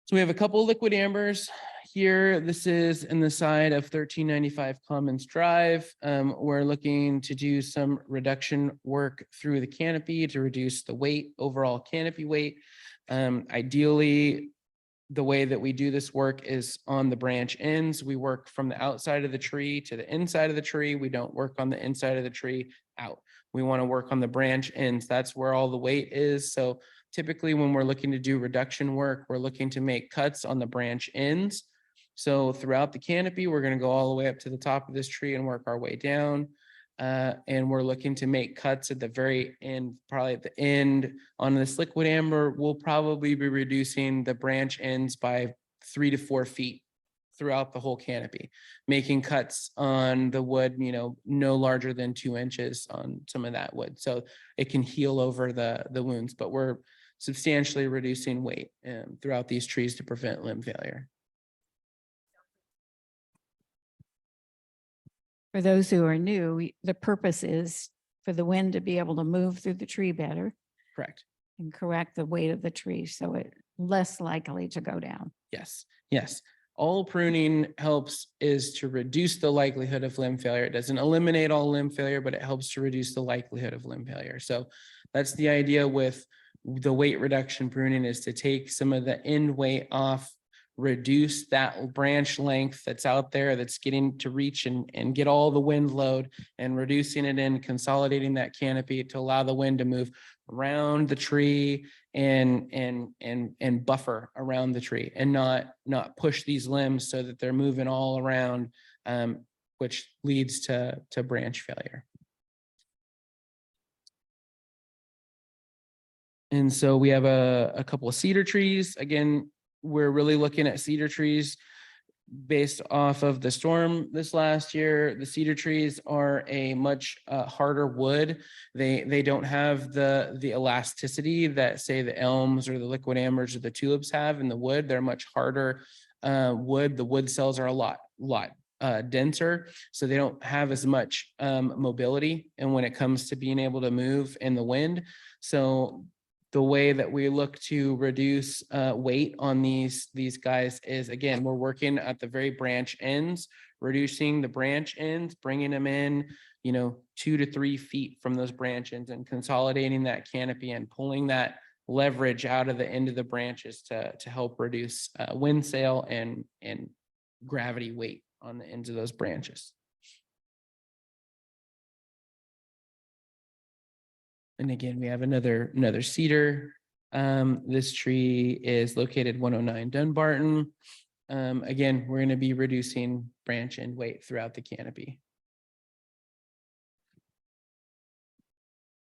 So we have a couple liquid ambers here. This is in the side of 1395 Commons Drive. We're looking to do some reduction work through the canopy to reduce the weight, overall canopy weight. Ideally, the way that we do this work is on the branch ends. We work from the outside of the tree to the inside of the tree. We don't work on the inside of the tree out. We want to work on the branch ends. That's where all the weight is. So typically when we're looking to do reduction work, we're looking to make cuts on the branch ends. So throughout the canopy, we're going to go all the way up to the top of this tree and work our way down. And we're looking to make cuts at the very end, probably at the end on this liquid amber. We'll probably be reducing the branch ends by 3 to 4 feet throughout the whole canopy, making cuts on the wood, no larger than 2 inches on some of that wood. So it can heal over the wounds, but we're substantially reducing weight throughout these trees to prevent limb failure. For those who are new, the purpose is for the wind to be able to move through the tree better Correct. and correct the weight of the tree, so it's less likely to go down. Yes, yes. All pruning helps is to reduce the likelihood of limb failure. It doesn't eliminate all limb failure, but it helps to reduce the likelihood of limb failure. So that's the idea with the weight reduction pruning, is to take some of the end weight off, reduce that branch length that's out there that's getting to reach and get all the wind load, and reducing it in, consolidating that canopy to allow the wind to move around the tree and buffer around the tree, and not push these limbs so that they're moving all around, which leads to branch failure. And so we have a couple of cedar trees. Again, we're really looking at cedar trees based off of the storm this last year. The cedar trees are a much harder wood. They don't have the elasticity that, say, the elms or the liquid ambers or the tulips have in the wood. They're much harder wood. The wood cells are a lot denser, so they don't have as much mobility, and when it comes to being able to move in the wind. So the way that we look to reduce weight on these guys is, again, we're working at the very branch ends, reducing the branch ends, bringing them in, 2 to 3 feet from those branch ends, and consolidating that canopy and pulling that leverage out of the end of the branches to help reduce wind sail and gravity weight on the ends of those branches. And again, we have another cedar. This tree is located 109 Dunbarton. Again, we're going to be reducing branch end weight throughout the canopy.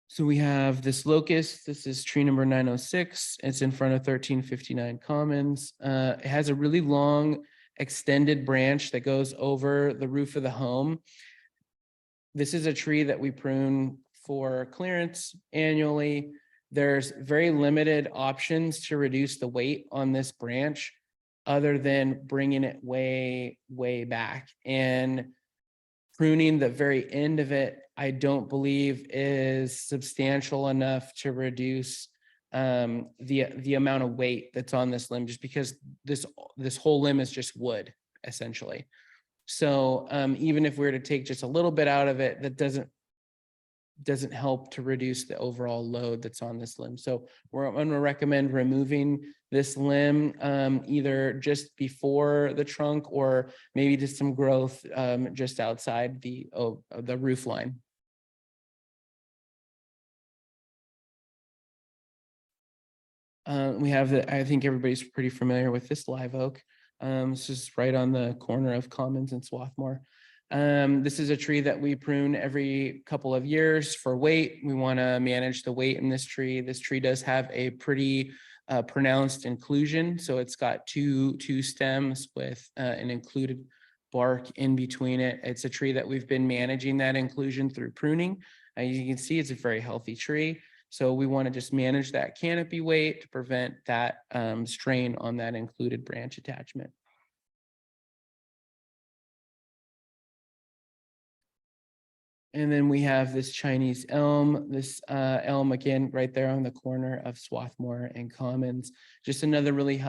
So we have this locust. This is tree number 906. It's in front of 1359 Commons. It has a really long extended branch that goes over the roof of the home. This is a tree that we prune for clearance annually. There's very limited options to reduce the weight on this branch other than bringing it way, way back. And pruning the very end of it, I don't believe is substantial enough to reduce the amount of weight that's on this limb, just because this whole limb is just wood, essentially. So even if we were to take just a little bit out of it, that doesn't help to reduce the overall load that's on this limb. So I'm going to recommend removing this limb either just before the trunk, or maybe just some growth just outside the roof line. We have I think everybody's pretty familiar with this live oak. This is right on the corner of Commons and Swarthmore. This is a tree that we prune every couple of years for weight. We want to manage the weight in this tree. This tree does have a pretty pronounced inclusion. So it's got two stems with an included bark in between it. It's a tree that we've been managing that inclusion through pruning. As you can see, it's a very healthy tree. So we want to just manage that canopy weight to prevent that strain on that included branch attachment. And then we have this Chinese elm, elm again, right there on the corner of Swarthmore and Commons. Just another really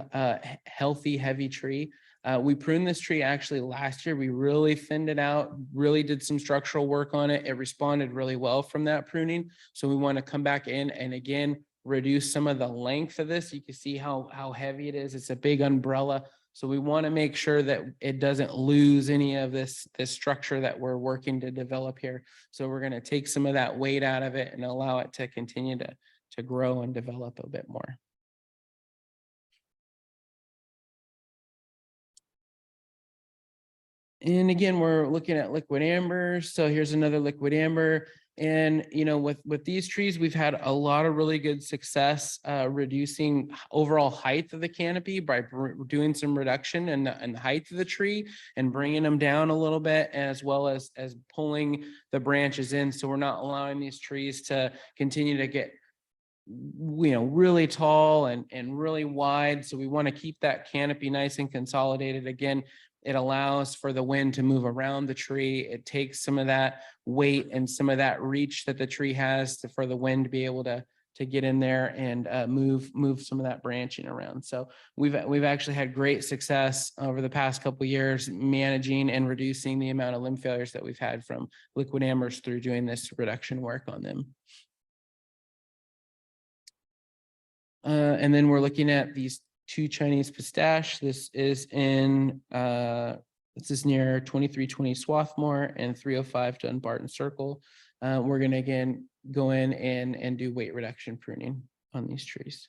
healthy, heavy tree. We pruned this tree actually last year. We really thinned it out, really did some structural work on it. It responded really well from that pruning. So we want to come back in and again, reduce some of the length of this. You can see how heavy it is. It's a big umbrella. So we want to make sure that it doesn't lose any of this structure that we're working to develop here. So we're going to take some of that weight out of it and allow it to continue to grow and develop a bit more. And again, we're looking at liquid amber. So here's another liquid amber. And, you know, with these trees, we've had a lot of really good success reducing overall height of the canopy by doing some reduction in the height of the tree and bringing them down a little bit, as well as pulling the branches in. So we're not allowing these trees to continue to get, you know, really tall and really wide. So we want to keep that canopy nice and consolidated. Again, it allows for the wind to move around the tree. It takes some of that weight and some of that reach that the tree has for the wind to be able to get in there and move some of that branching around. So we've actually had great success over the past couple of years managing and reducing the amount of limb failures that we've had from liquid ambers through doing this reduction work on them. And then we're looking at these 2 Chinese pistache. This is in, this is near 2320 Swarthmore and 305 Dunbarton Circle. We're gonna again go in and do weight reduction pruning on these trees.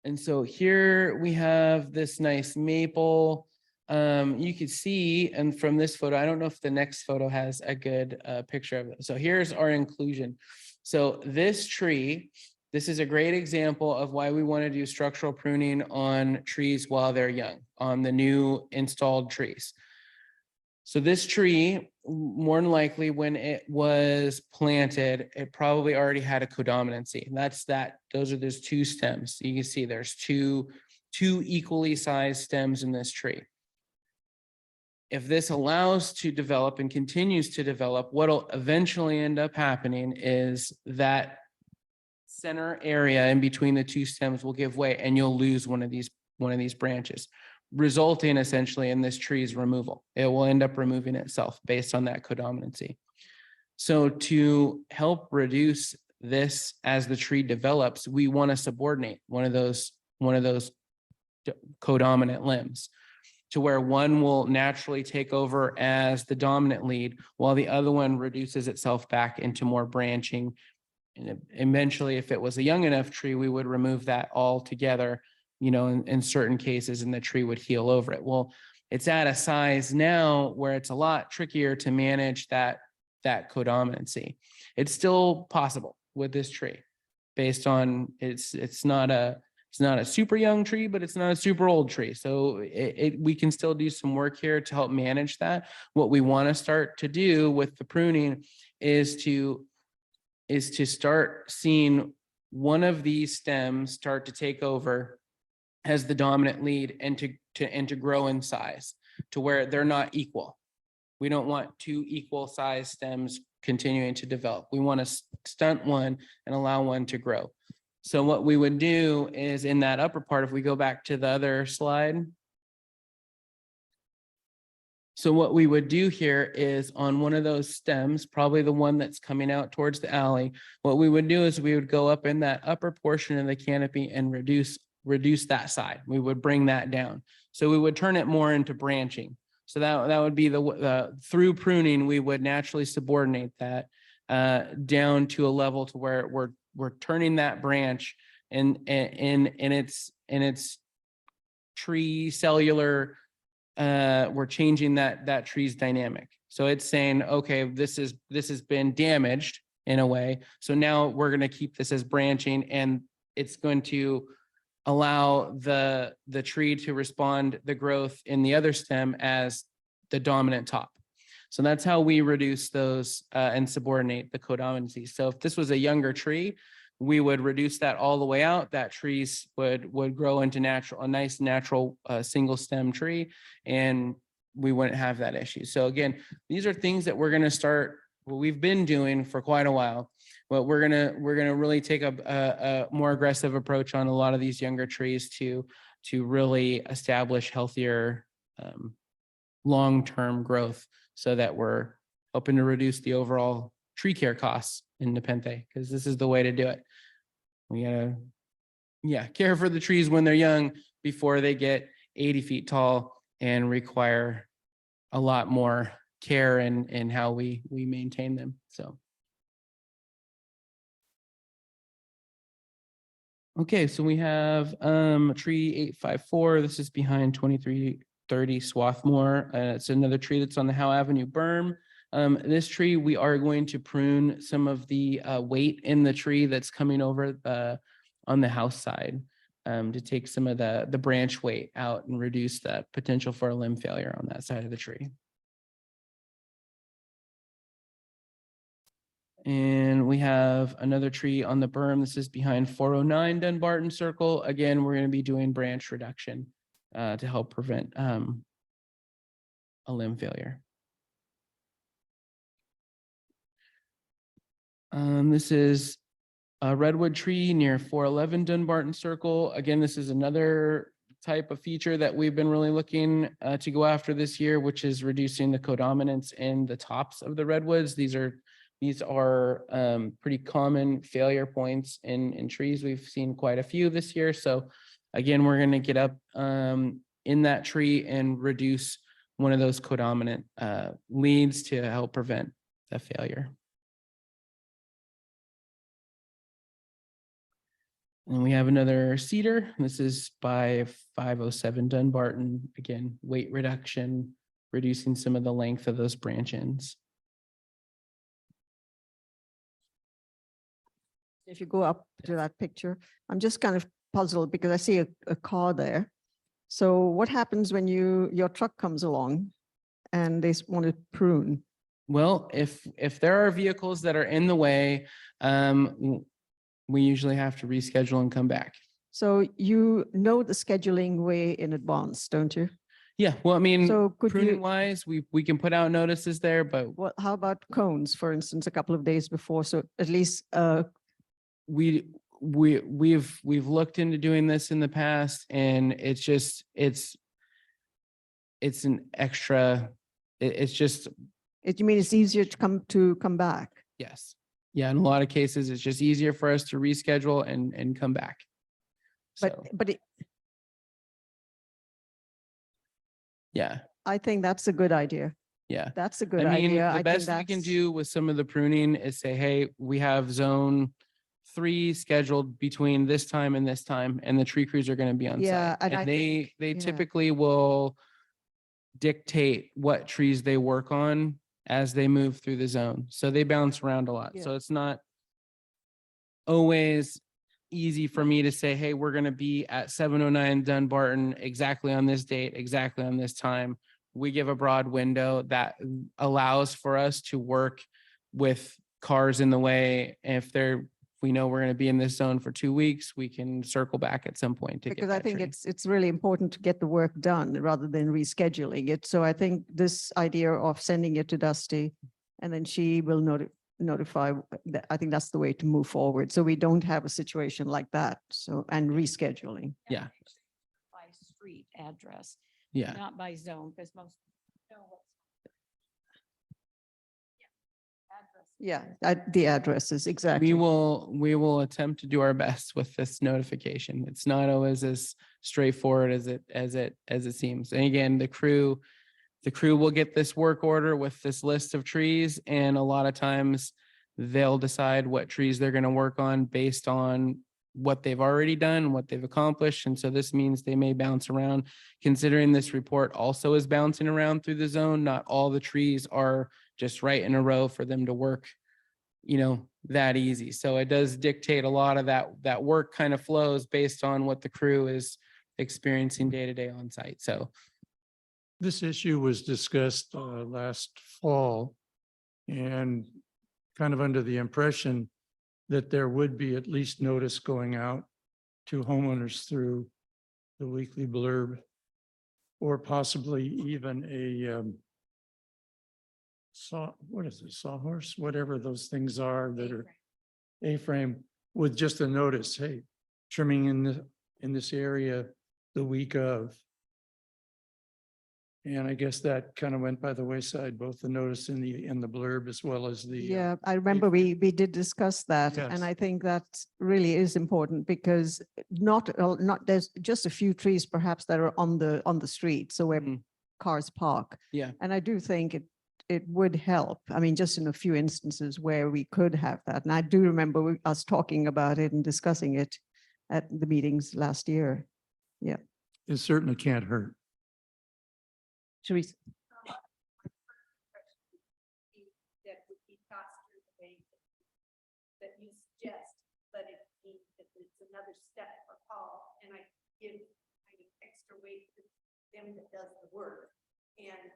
And so here we have this nice maple. You can see, and from this photo, I don't know if the next photo has a good picture of it. So here's our inclusion. So this tree, this is a great example of why we want to do structural pruning on trees while they're young, on the new installed trees. So this tree, more than likely when it was planted, it probably already had a codominancy. And that's that, those are those 2 stems. You can see there's two equally sized stems in this tree. If this allows to develop and continues to develop, what'll eventually end up happening is that center area in between the 2 stems will give way and you'll lose one of these branches, resulting essentially in this tree's removal. It will end up removing itself based on that codominancy. So to help reduce this as the tree develops, we want to subordinate one of those codominant limbs, to where one will naturally take over as the dominant lead while the other one reduces itself back into more branching. And eventually, if it was a young enough tree, we would remove that altogether, you know, in certain cases, and the tree would heal over it. Well, it's at a size now where it's a lot trickier to manage that codominancy. It's still possible with this tree based on it's not a super young tree, but it's not a super old tree. So we can still do some work here to help manage that. What we want to start to do with the pruning is to start seeing one of these stems start to take over as the dominant lead and to grow in size to where they're not equal. We don't want 2 equal size stems continuing to develop. We want to stunt one and allow one to grow. So what we would do is in that upper part, if we go back to the other slide. So what we would do here is on one of those stems, probably the one that's coming out towards the alley, what we would do is we would go up in that upper portion of the canopy and reduce that side. We would bring that down. So we would turn it more into branching. So that would be through pruning, we would naturally subordinate that down to a level to where we're turning that branch in its tree cellular, we're changing that tree's dynamic. So it's saying, okay, this has been damaged in a way. So now we're going to keep this as branching, and it's going to allow the tree to respond the growth in the other stem as the dominant top. So that's how we reduce those and subordinate the codominancy. So if this was a younger tree, we would reduce that all the way out. That trees would grow into a nice natural single stem tree, and we wouldn't have that issue. So again, these are things that we're going to start, what we've been doing for quite a while, but we're gonna really take a more aggressive approach on a lot of these younger trees to really establish healthier long-term growth, so that we're hoping to reduce the overall tree care costs in Nepenthe, because this is the way to do it. We gotta, care for the trees when they're young before they get 80 feet tall and require a lot more care in how we maintain them. So. Okay, so we have tree 854. This is behind 2330 Swarthmore. It's another tree that's on the Howe Avenue berm. This tree, we are going to prune some of the weight in the tree that's coming over on the house side to take some of the branch weight out and reduce that potential for a limb failure on that side of the tree. And we have another tree on the berm. This is behind 409 Dunbarton Circle. Again, we're going to be doing branch reduction to help prevent a limb failure. This is a redwood tree near 411 Dunbarton Circle. Again, this is another type of feature that we've been really looking to go after this year, which is reducing the codominance in the tops of the redwoods. These are pretty common failure points in trees. We've seen quite a few this year. So again, we're going to get up in that tree and reduce one of those codominant leads to help prevent the failure. And we have another cedar. This is by 507 Dunbarton. Again, weight reduction, reducing some of the length of those branch ends. If you go up to that picture, I'm just kind of puzzled because I see a car there. So what happens when your truck comes along and they want to prune? Well, if there are vehicles that are in the way, we usually have to reschedule and come back. So you know the scheduling way in advance, don't you? Yeah, well, I mean, So could pruning you, wise, we can put out notices there, but what, how about cones, for instance, a couple of days before? So at least, we've looked into doing this in the past, and it's just it's an extra. It's just you mean it's easier to come back? yes, yeah. In a lot of cases, it's just easier for us to reschedule and come back. So, But yeah, I think that's a good idea. yeah. That's a good I mean, idea. the best we can do with some of the pruning is say, hey, we have zone 3 scheduled between this time and this time, and the tree crews are going to be on Yeah, site. and I And they yeah. typically will dictate what trees they work on as they move through the zone. So they bounce around a lot. Yeah. So it's not always easy for me to say, hey, we're going to be at 709 Dunbarton exactly on this date, exactly on this time. We give a broad window that allows for us to work with cars in the way. If we know we're going to be in this zone for 2 weeks, we can circle back at some point to get Because I that think tree. it's really important to get the work done rather than rescheduling it. So I think this idea of sending it to Dusty and then she will notify, I think that's the way to move forward. So we don't have a situation like that. So, and rescheduling. Yeah. By street address, Yeah. not by zone, because most know what's. Yeah, the addresses, exactly. We will attempt to do our best with this notification. It's not always as straightforward as it seems. And again, the crew will get this work order with this list of trees, and a lot of times they'll decide what trees they're going to work on based on what they've already done, what they've accomplished. And so this means they may bounce around. Considering this report also is bouncing around through the zone, not all the trees are just right in a row for them to work, that easy. So it does dictate a lot of that work kind of flows based on what the crew is experiencing day to day on site. So This issue was discussed last fall and kind of under the impression that there would be at least notice going out to homeowners through the weekly blurb, or possibly even a what is it, sawhorse, whatever those things are that are A-frame, with just a notice, hey, trimming in this area the week of. And I guess that kind of went by the wayside, both the notice in the blurb as well as the. Yeah, I remember we did discuss that. Yes. And I think that really is important because not, there's just a few trees perhaps that are on the street. So where Mhm. cars park. Yeah. And I do think it would help. I mean, just in a few instances where we could have that. And I do remember us talking about it and discussing it at the meetings last year. It certainly can't hurt. Teresa, That would be faster the way that you suggest, but it means that it's another step for Paul, and I give kind of extra weight to them that does the work. And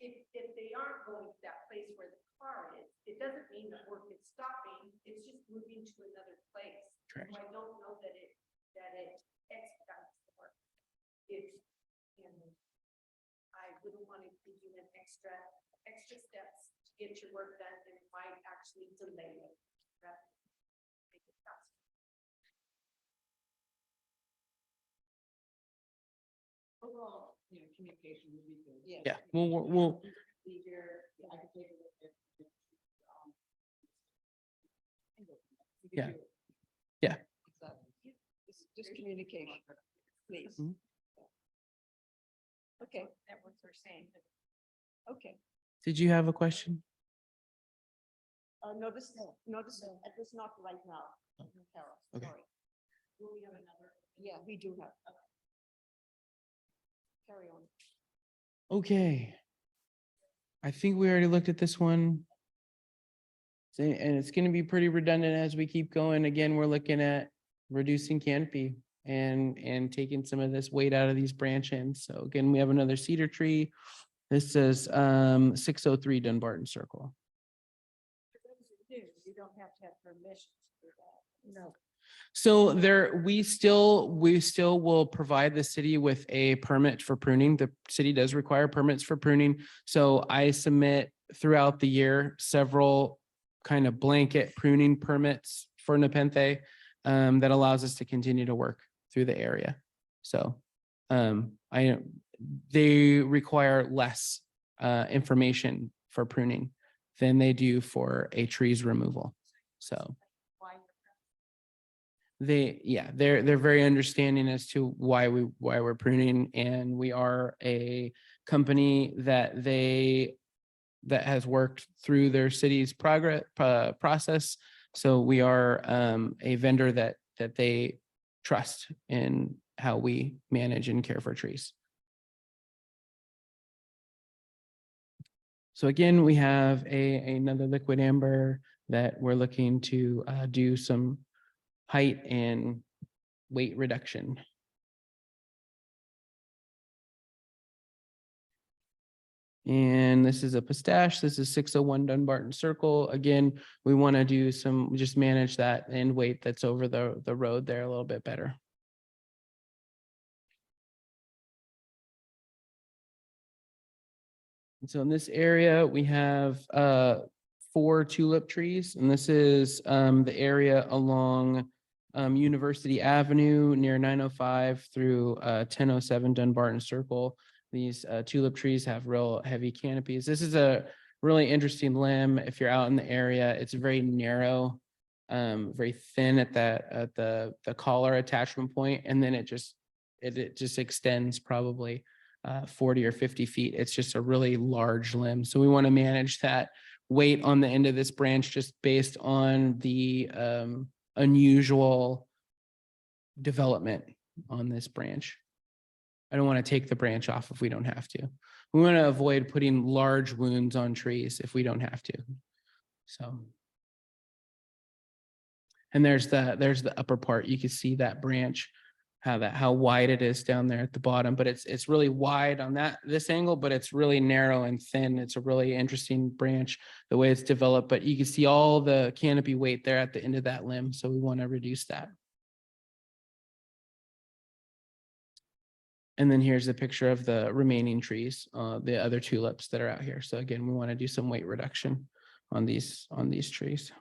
if they aren't going to that place where the car is, it doesn't mean the work is stopping, it's just moving to another place. Correct. So I don't know that it expedites the work. And I wouldn't want to give you an extra steps to get your work done, and it might actually delay it. rather than make it faster. Overall, communication would be good. Yeah, we'll I could take a look at. Yeah. Yeah. just communication, please. Mhm. Okay, That what they're saying. okay. Did you have a question? No, this is not right now, Carol, Okay. sorry. Will we have another? Yeah, we do have. Carry on. Okay. I think we already looked at this one. And it's gonna be pretty redundant as we keep going. Again, we're looking at reducing canopy and taking some of this weight out of these branch ends. So again, we have another cedar tree. This is 603 Dunbarton Circle. You don't have to have permission to do that. No. So we still will provide the city with a permit for pruning. The city does require permits for pruning. So I submit throughout the year several kind of blanket pruning permits for Nepenthe that allows us to continue to work through the area. So they require less information for pruning than they do for a tree's removal. So they're very understanding as to why we're pruning, and we are a company that has worked through their city's process. So we are a vendor that they trust in how we manage and care for trees. So again, we have another liquid amber that we're looking to do some height and weight reduction. And this is a pistache. This is 601 Dunbarton Circle. Again, we want to do just manage that end weight that's over the road there a little bit better. And so in this area, we have 4 tulip trees, and this is the area along University Avenue near 905 through 1007 Dunbarton Circle. These tulip trees have real heavy canopies. This is a really interesting limb. If you're out in the area, it's very narrow, very thin at the collar attachment point, and then it just extends probably 40 or 50 feet. It's just a really large limb. So we want to manage that weight on the end of this branch just based on the unusual development on this branch. I don't want to take the branch off if we don't have to. We want to avoid putting large wounds on trees if we don't have to. So. And there's the upper part. You can see that branch, how wide it is down there at the bottom, but it's really wide on this angle, but it's really narrow and thin. It's a really interesting branch, the way it's developed, but you can see all the canopy weight there at the end of that limb. So we want to reduce that. And then here's the picture of the remaining trees, the other tulips that are out here. So again, we want to do some weight reduction on these trees.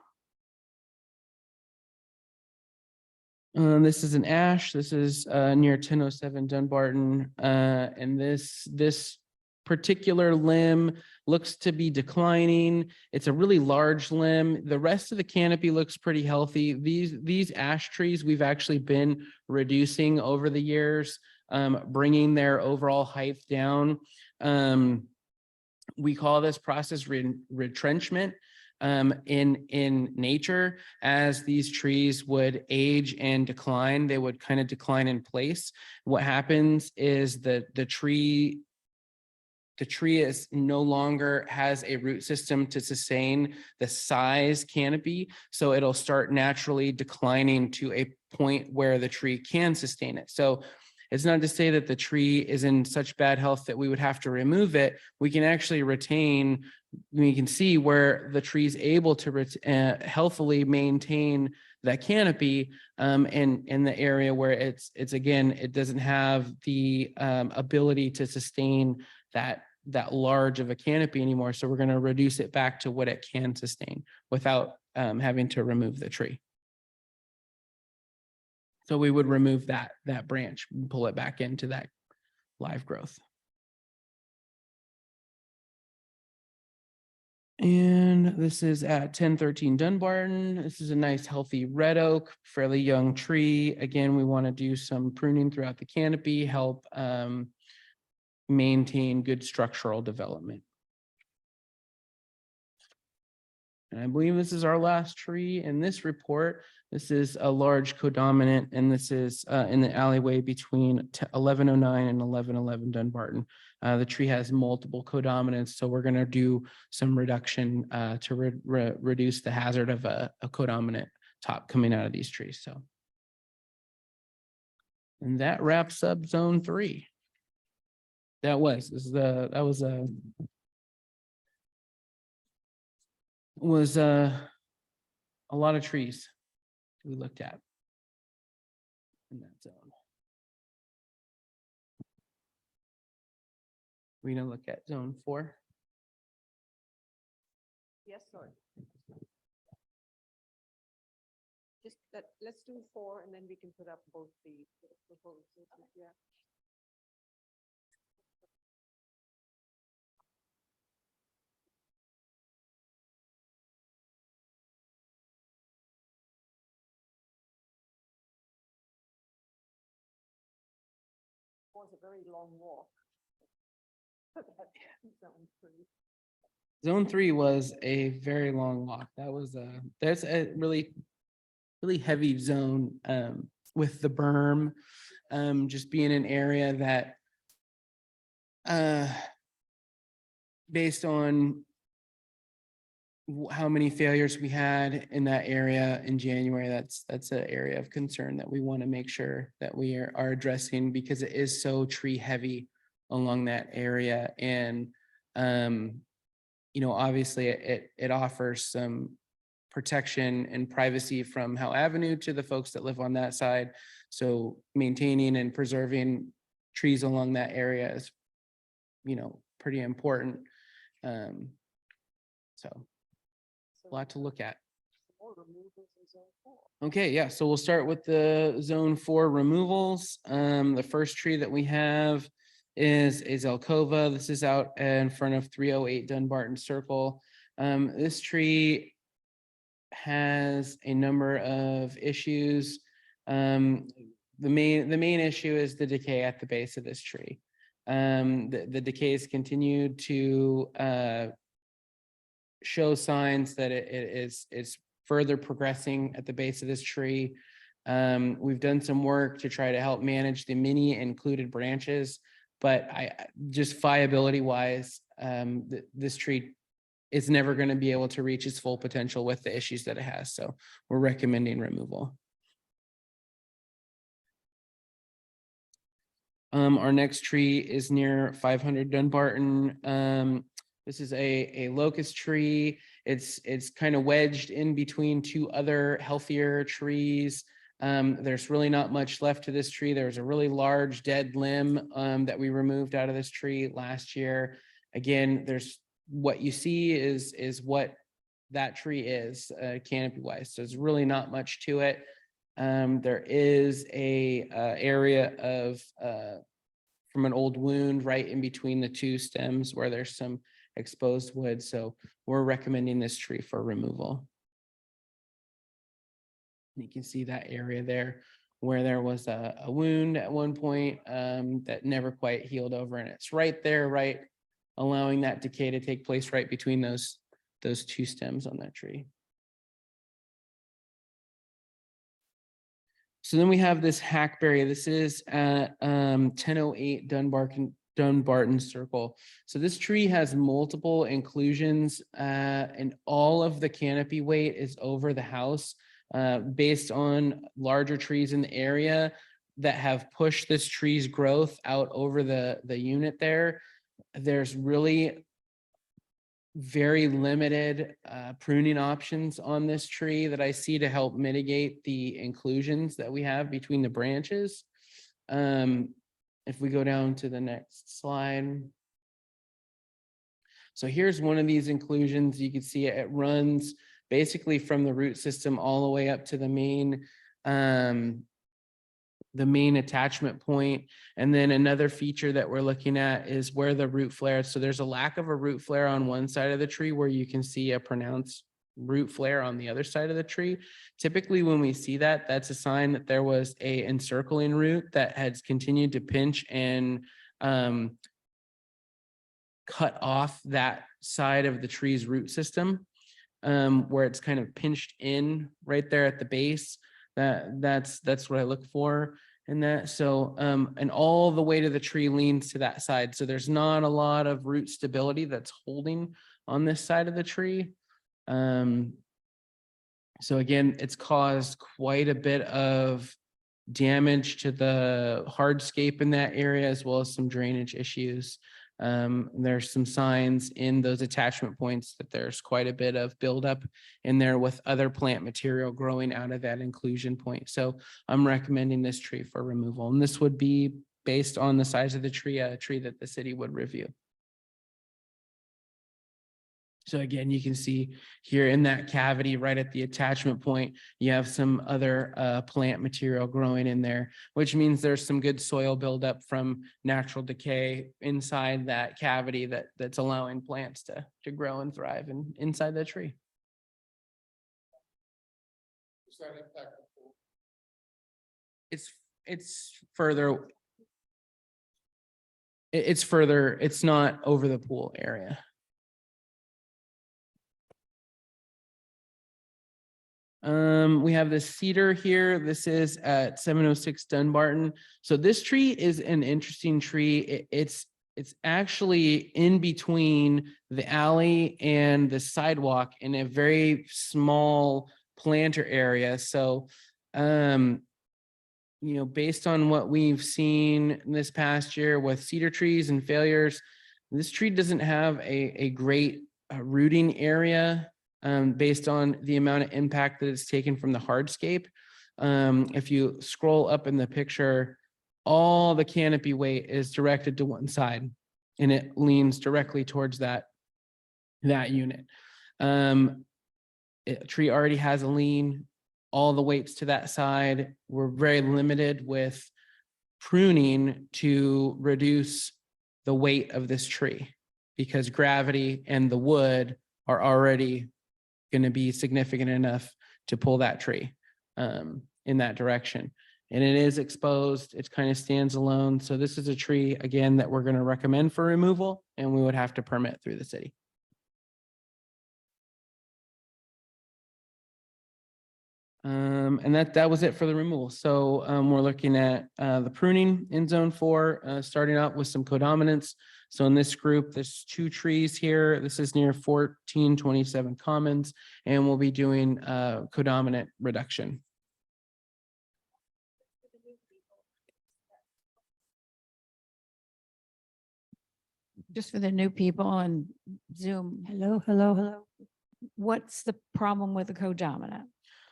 This is an ash. This is near 1007 Dunbarton. And this particular limb looks to be declining. It's a really large limb. The rest of the canopy looks pretty healthy. These ash trees we've actually been reducing over the years, bringing their overall height down. We call this process retrenchment. in nature, as these trees would age and decline, they would kind of decline in place. What happens is the tree is no longer has a root system to sustain the size canopy. So it'll start naturally declining to a point where the tree can sustain it. So it's not to say that the tree is in such bad health that we would have to remove it. We can actually retain, we can see where the tree is able to healthily maintain that canopy in the area where it's again, it doesn't have the ability to sustain that large of a canopy anymore. So we're going to reduce it back to what it can sustain without having to remove the tree. So we would remove that branch, and pull it back into that live growth. And this is at 1013 Dunbarton. This is a nice healthy red oak, fairly young tree. Again, we want to do some pruning throughout the canopy, help maintain good structural development. And I believe this is our last tree in this report. This is a large codominant, and this is in the alleyway between 1109 and 1111 Dunbarton. The tree has multiple codominants, so we're going to do some reduction to reduce the hazard of a codominant top coming out of these trees. So, and that wraps up zone 3. That was a lot of trees we looked at in that zone. We're gonna look at zone 4. Yes, sorry. Just let's do 4 and then we can put up both the proposals. Yeah. Was a very long walk. Zone 3 was a very long walk. That's a really heavy zone with the berm just being an area that based on how many failures we had in that area in January, that's an area of concern that we want to make sure that we are addressing, because it is so tree heavy along that area. And obviously it offers some protection and privacy from Howe Avenue to the folks that live on that side. So maintaining and preserving trees along that area is, pretty important. So a lot to look at. Okay, yeah, so we'll start with the zone 4 removals. The first tree that we have is a Zelkova. This is out in front of 308 Dunbarton Circle. This tree has a number of issues. The main issue is the decay at the base of this tree. The decay has continued to show signs that it is further progressing at the base of this tree. We've done some work to try to help manage the many included branches, but just viability wise, this tree is never going to be able to reach its full potential with the issues that it has. So we're recommending removal. Our next tree is near 500 Dunbarton. This is a locust tree. It's kind of wedged in between two other healthier trees. There's really not much left to this tree. There's a really large dead limb that we removed out of this tree last year. Again, what you see is what that tree is canopy wise. So there's really not much to it. There is a area of from an old wound right in between the two stems where there's some exposed wood. So we're recommending this tree for removal. You can see that area there where there was a wound at one point that never quite healed over, and it's right there, right, allowing that decay to take place right between those those two stems on that tree. So then we have this hackberry. This is at 1008 Dunbarton Circle. So this tree has multiple inclusions and all of the canopy weight is over the house based on larger trees in the area that have pushed this tree's growth out over the unit there. There's really very limited pruning options on this tree that I see to help mitigate the inclusions that we have between the branches. If we go down to the next slide. So here's one of these inclusions. You can see it runs basically from the root system all the way up to the main attachment point. And then another feature that we're looking at is where the root flare. So there's a lack of a root flare on one side of the tree where you can see a pronounced root flare on the other side of the tree. Typically, when we see that, that's a sign that there was a encircling root that has continued to pinch and cut off that side of the tree's root system, where it's kind of pinched in right there at the base. That's what I look for in that. So, and all the weight of the tree leans to that side. So there's not a lot of root stability that's holding on this side of the tree. So again, it's caused quite a bit of damage to the hardscape in that area, as well as some drainage issues. There's some signs in those attachment points that there's quite a bit of buildup in there with other plant material growing out of that inclusion point. So I'm recommending this tree for removal, and this would be based on the size of the tree, a tree that the city would review. So again, you can see here in that cavity right at the attachment point, you have some other plant material growing in there, which means there's some good soil buildup from natural decay inside that cavity that's allowing plants to grow and thrive inside the tree. It's further. It's further, it's not over the pool area. We have the cedar here. This is at 706 Dunbarton. So this tree is an interesting tree. It's actually in between the alley and the sidewalk in a very small planter area. So, you know, based on what we've seen this past year with cedar trees and failures, this tree doesn't have a great rooting area. Based on the amount of impact that it's taken from the hardscape. If you scroll up in the picture, all the canopy weight is directed to one side and it leans directly towards that unit. A tree already has a lean, all the weights to that side. We're very limited with pruning to reduce the weight of this tree because gravity and the wood are already going to be significant enough to pull that tree in that direction. And it is exposed, it kind of stands alone. So this is a tree, again, that we're going to recommend for removal, and we would have to permit through the city. And that was it for the removal. So we're looking at the pruning in zone 4, starting out with some codominants. So in this group, there's 2 trees here. This is near 1427 Commons, and we'll be doing codominant reduction. Just for the new people on Zoom, Hello, hello, hello. what's the problem with the codominant?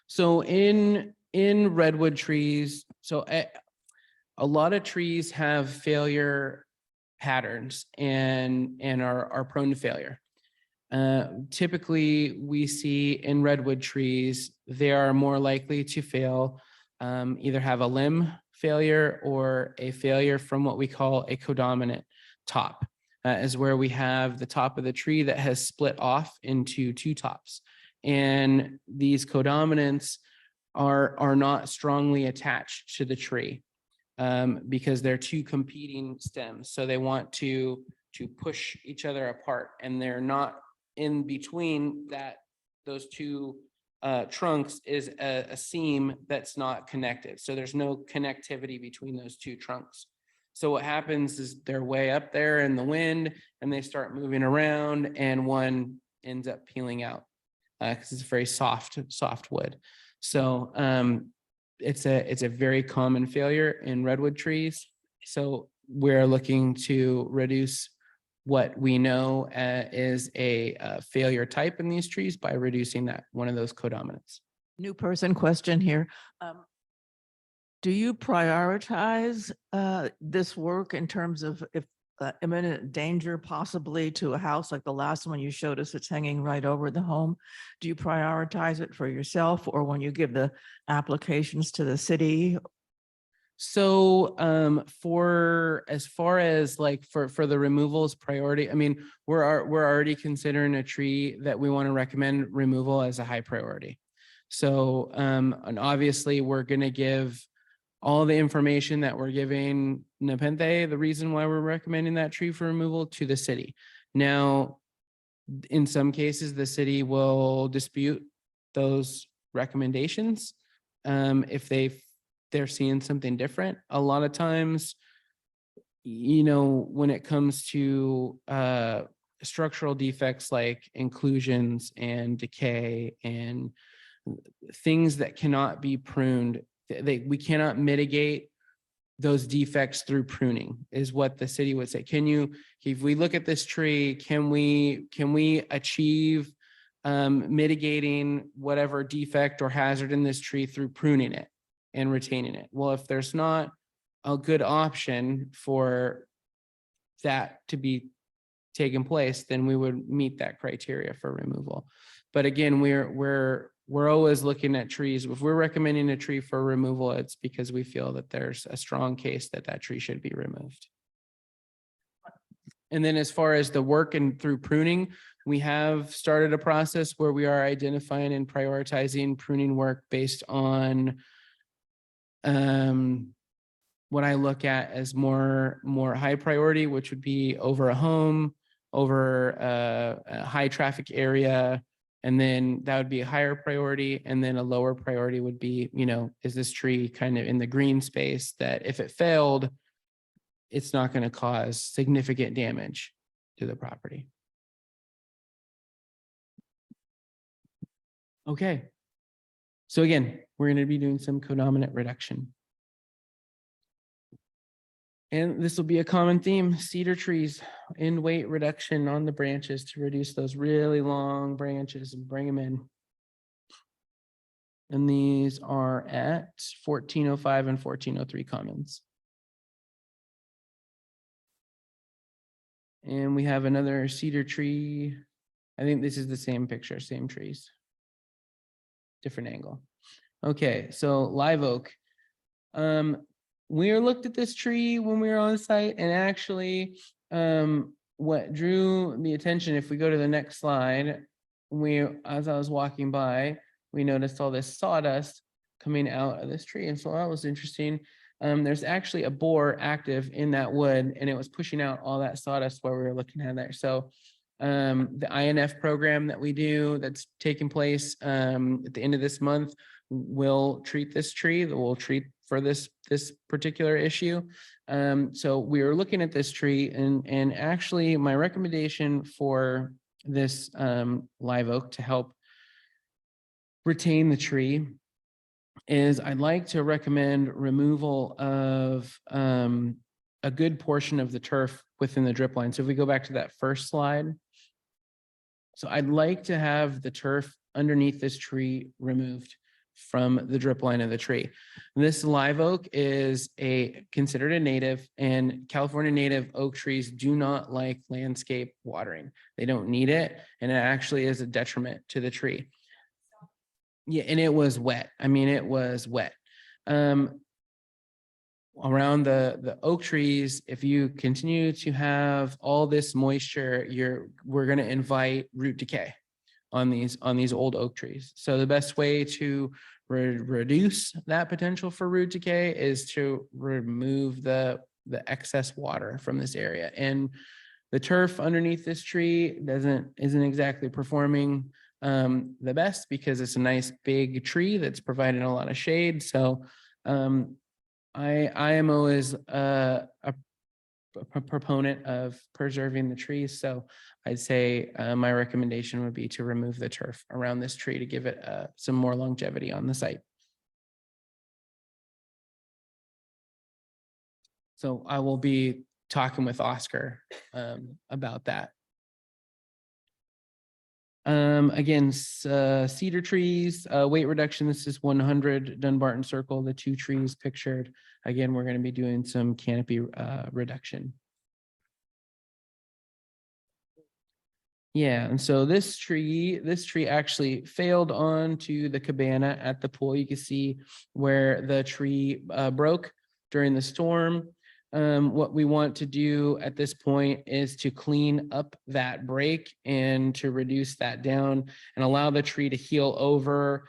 So in redwood trees, so a lot of trees have failure patterns and are prone to failure. Typically, we see in redwood trees, they are more likely to fail, either have a limb failure or a failure from what we call a codominant top, is where we have the top of the tree that has split off into 2 tops. And these codominants are not strongly attached to the tree because they're 2 competing stems. So they want to push each other apart, and they're not in between those two trunks is a seam that's not connected. So there's no connectivity between those two trunks. So what happens is they're way up there in the wind and they start moving around and one ends up peeling out because it's very soft wood. So it's a very common failure in redwood trees. So we're looking to reduce what we know is a failure type in these trees by reducing that one of those codominants. New person question here. Do you prioritize this work in terms of if imminent danger possibly to a house like the last one you showed us, it's hanging right over the home? Do you prioritize it for yourself or when you give the applications to the city? So for as far as like for the removals priority, I mean, we're already considering a tree that we want to recommend removal as a high priority. So and obviously we're going to give all the information that we're giving Nepenthe, the reason why we're recommending that tree for removal, to the city. Now, in some cases, the city will dispute those recommendations if they're seeing something different. A lot of times, you know, when it comes to structural defects like inclusions and decay and things that cannot be pruned, we cannot mitigate those defects through pruning, is what the city would say. If we look at this tree, can we achieve mitigating whatever defect or hazard in this tree through pruning it and retaining it? Well, if there's not a good option for that to be taken place, then we would meet that criteria for removal. But again, we're always looking at trees. If we're recommending a tree for removal, it's because we feel that there's a strong case that that tree should be removed. And then as far as the work and through pruning, we have started a process where we are identifying and prioritizing pruning work based on what I look at as more high priority, which would be over a home, over a high traffic area. And then that would be a higher priority. And then a lower priority would be, you know, is this tree kind of in the green space that if it failed, it's not going to cause significant damage to the property. Okay. So again, we're going to be doing some codominant reduction. And this will be a common theme: cedar trees, end weight reduction on the branches to reduce those really long branches and bring them in. And these are at 1405 and 1403 commons. And we have another cedar tree. I think this is the same picture, same trees. Different angle. Okay, so live oak. We looked at this tree when we were on site, and actually what drew the attention, if we go to the next slide, as I was walking by, we noticed all this sawdust coming out of this tree. And so that was interesting. There's actually a borer active in that wood, and it was pushing out all that sawdust while we were looking at there. So the INF program that we do that's taking place at the end of this month will treat this tree, that will treat for this particular issue. So we were looking at this tree, and actually my recommendation for this live oak to help retain the tree is I'd like to recommend removal of a good portion of the turf within the drip line. So if we go back to that first slide. So I'd like to have the turf underneath this tree removed from the drip line of the tree. This live oak is considered a native, and California native oak trees do not like landscape watering. They don't need it, and it actually is a detriment to the tree. Yeah, and it was wet. I mean, it was wet. Around the oak trees, if you continue to have all this moisture, we're going to invite root decay on these old oak trees. So the best way to reduce that potential for root decay is to remove the excess water from this area. And The turf underneath this tree isn't exactly performing the best because it's a nice big tree that's providing a lot of shade. So I am always a proponent of preserving the trees. So I'd say my recommendation would be to remove the turf around this tree to give it some more longevity on the site. So I will be talking with Oscar about that. Again, cedar trees, weight reduction. This is 100 Dunbarton Circle, the 2 trees pictured. Again, we're going to be doing some canopy reduction. Yeah, and so this tree actually failed onto the cabana at the pool. You can see where the tree broke during the storm. What we want to do at this point is to clean up that break and to reduce that down and allow the tree to heal over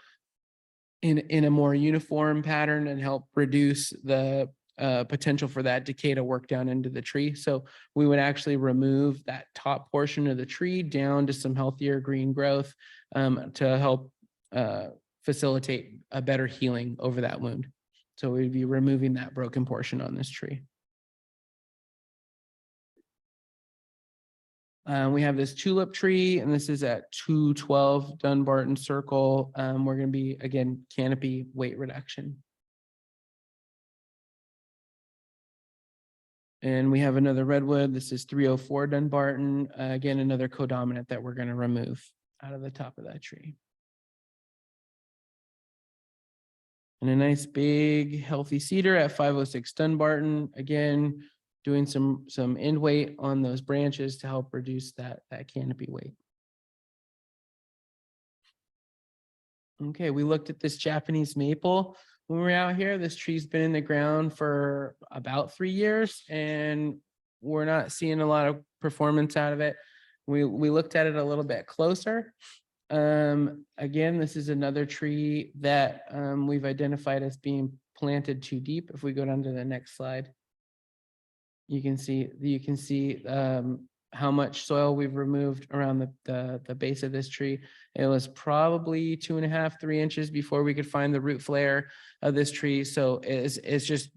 in a more uniform pattern and help reduce the potential for that decay to work down into the tree. So we would actually remove that top portion of the tree down to some healthier green growth to help facilitate a better healing over that wound. So we'd be removing that broken portion on this tree. We have this tulip tree, and this is at 212 Dunbarton Circle. We're going to be, again, canopy weight reduction. And we have another redwood. This is 304 Dunbarton. Again, another codominant that we're going to remove out of the top of that tree. And a nice big healthy cedar at 506 Dunbarton. Again, doing some end weight on those branches to help reduce that canopy weight. Okay, we looked at this Japanese maple when we were out here. This tree's been in the ground for about 3 years and we're not seeing a lot of performance out of it. We looked at it a little bit closer. Again, this is another tree that we've identified as being planted too deep. If we go down to the next slide. You can see how much soil we've removed around the base of this tree. It was probably 2.5, 3 inches before we could find the root flare of this tree. So it's just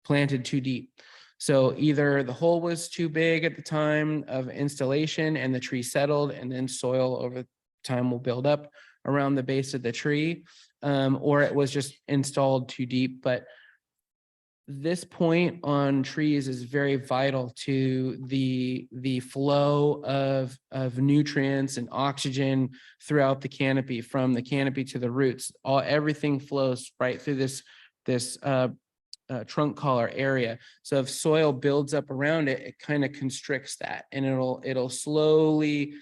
planted too deep. So either the hole was too big at the time of installation and the tree settled, and then soil over time will build up around the base of the tree, or it was just installed too deep. But this point on trees is very vital to the flow of nutrients and oxygen throughout the canopy, from the canopy to the roots. Everything flows right through this trunk collar area. So if soil builds up around it, it kind of constricts that, and it'll slowly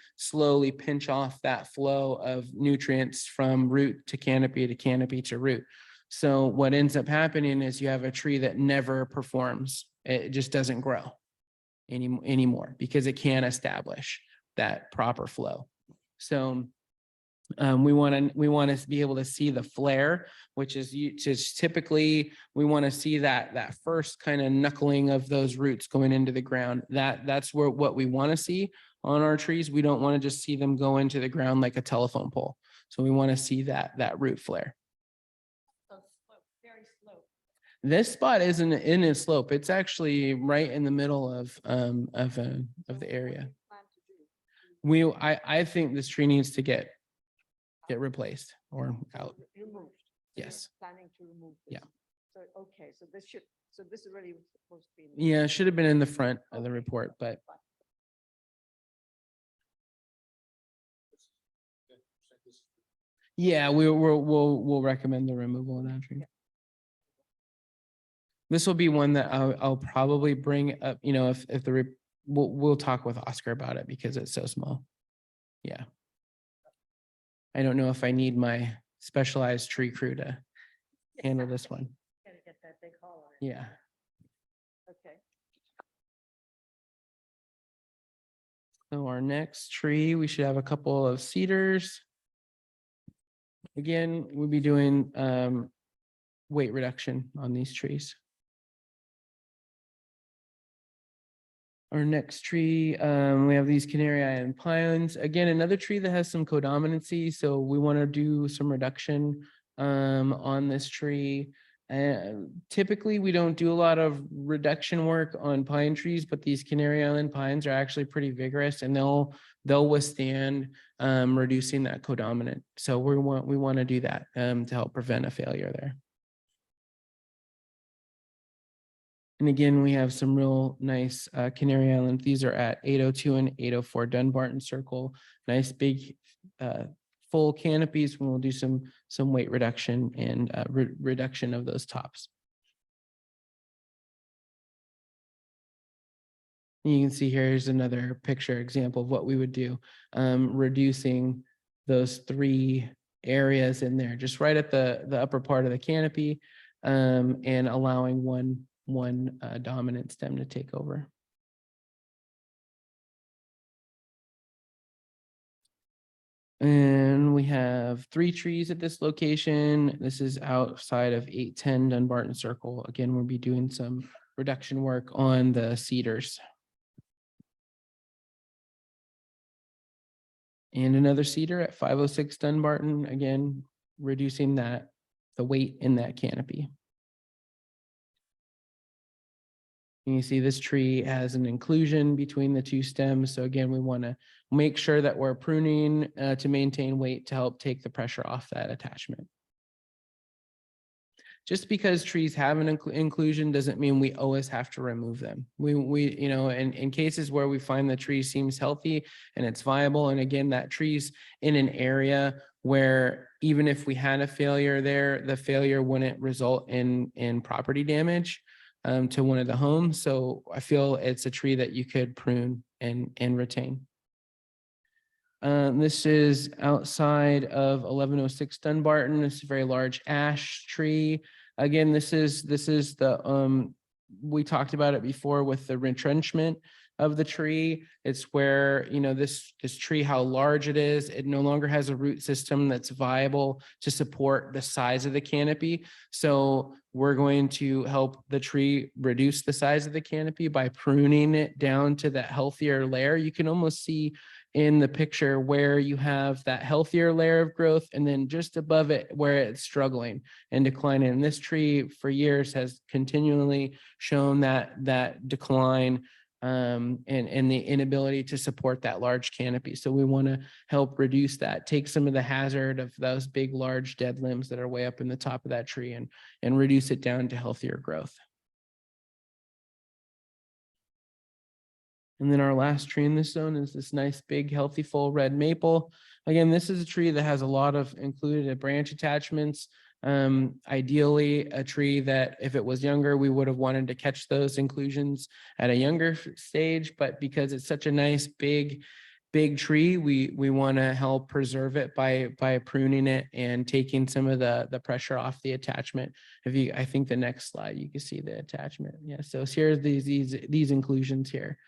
pinch off that flow of nutrients from root to canopy to root. So what ends up happening is you have a tree that never performs. It just doesn't grow anymore because it can't establish that proper flow. So we want to be able to see the flare, which is typically we want to see that first kind of knuckling of those roots going into the ground. That's what we want to see on our trees. We don't want to just see them go into the ground like a telephone pole. So we want to see that root flare. This spot isn't in a slope. It's actually right in the middle of the area. I think this tree needs to get replaced or out. Removed. Yes. Planning to remove this. Yeah. So, okay, so this is really supposed to be. Yeah, it should have been in the front of the report, but yeah, we'll recommend the removal of that tree. This will be one that I'll probably bring up, if we'll talk with Oscar about it because it's so small. Yeah. I don't know if I need my specialized tree crew to handle this one. Gotta get that big hole on it. Yeah. Okay. So our next tree, we should have a couple of cedars. Again, we'll be doing weight reduction on these trees. Our next tree, we have these Canary Island pines. Again, another tree that has some codominancy, so we want to do some reduction on this tree. Typically, we don't do a lot of reduction work on pine trees, but these Canary Island pines are actually pretty vigorous and they'll withstand reducing that codominant. So we want to do that to help prevent a failure there. And again, we have some real nice Canary Island. These are at 802 and 804 Dunbarton Circle. Nice big full canopies. We'll do some weight reduction and reduction of those tops. And you can see here's another picture example of what we would do, reducing those 3 areas in there, just right at the upper part of the canopy, and allowing one dominant stem to take over. And we have 3 trees at this location. This is outside of 810 Dunbarton Circle. Again, we'll be doing some reduction work on the cedars. And another cedar at 506 Dunbarton, again, reducing the weight in that canopy. And you see this tree has an inclusion between the 2 stems. So again, we want to make sure that we're pruning to maintain weight to help take the pressure off that attachment. Just because trees have an inclusion doesn't mean we always have to remove them. We you know, in cases where we find the tree seems healthy and it's viable, and again, that tree's in an area where even if we had a failure there, the failure wouldn't result in property damage to one of the homes. So I feel it's a tree that you could prune and retain. This is outside of 1106 Dunbarton. It's a very large ash tree. Again, this is the we talked about it before with the retrenchment of the tree. It's where, you know, this tree, how large it is, it no longer has a root system that's viable to support the size of the canopy. So we're going to help the tree reduce the size of the canopy by pruning it down to that healthier layer. You can almost see in the picture where you have that healthier layer of growth and then just above it where it's struggling and declining. And this tree for years has continually shown that decline and the inability to support that large canopy. So we want to help reduce that, take some of the hazard of those big, large dead limbs that are way up in the top of that tree and reduce it down to healthier growth. And then our last tree in this zone is this nice, big, healthy, full red maple. Again, this is a tree that has a lot of included branch attachments. Ideally, a tree that if it was younger, we would have wanted to catch those inclusions at a younger stage, but because it's such a nice, big tree, we want to help preserve it by pruning it and taking some of the pressure off the attachment. I think the next slide, you can see the attachment. Yeah, so here's these inclusions here.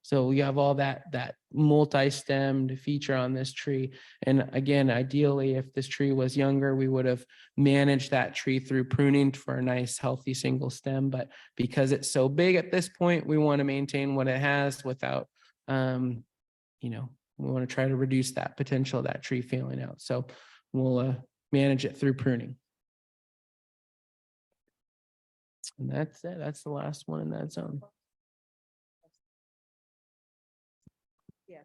So we have all that multi-stemmed feature on this tree. And again, ideally, if this tree was younger, we would have managed that tree through pruning for a nice, healthy single stem. But because it's so big at this point, we want to maintain what it has without, you know, we want to try to reduce that potential of that tree failing out. So we'll manage it through pruning. And that's it. That's the last one in that zone. Yes.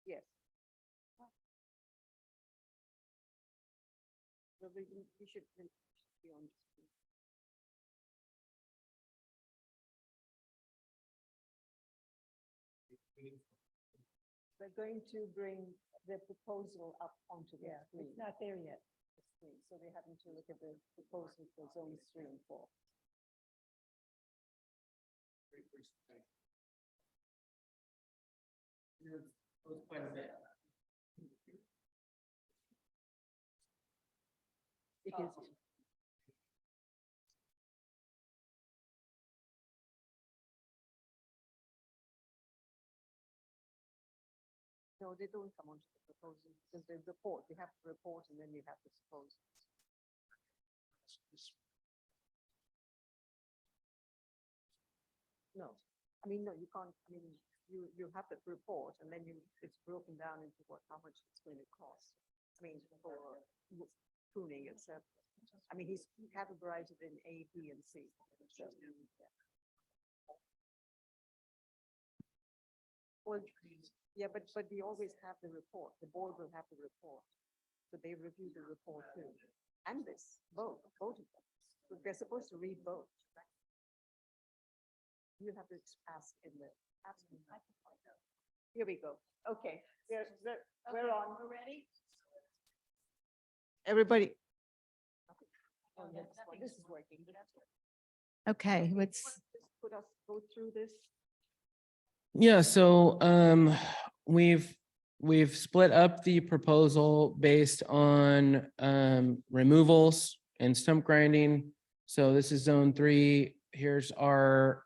Yes. So we should be on. We're going to bring the proposal up onto the screen. It's not there yet. So we're having to look at the proposal for zones 3 and 4. Quite a bit. Because no, they don't come onto the proposal because they report, we have to report and then you have to suppose. No, I mean, no, you can't, I mean, you have the report and then it's broken down into how much it's going to cost. I mean, for pruning, etc. I mean, he's categorized it in A, B, and C. So, yeah. Well, yeah, but we always have the report. The board will have the report. So they review the report too. And this, both of them. So they're supposed to read both. You have to ask in the. Here we go. Okay, we're on. We're ready? Everybody. Oh, this is working. Okay, let's, Put us, go through this. Yeah, so we've split up the proposal based on removals and stump grinding. So this is zone 3. Here's our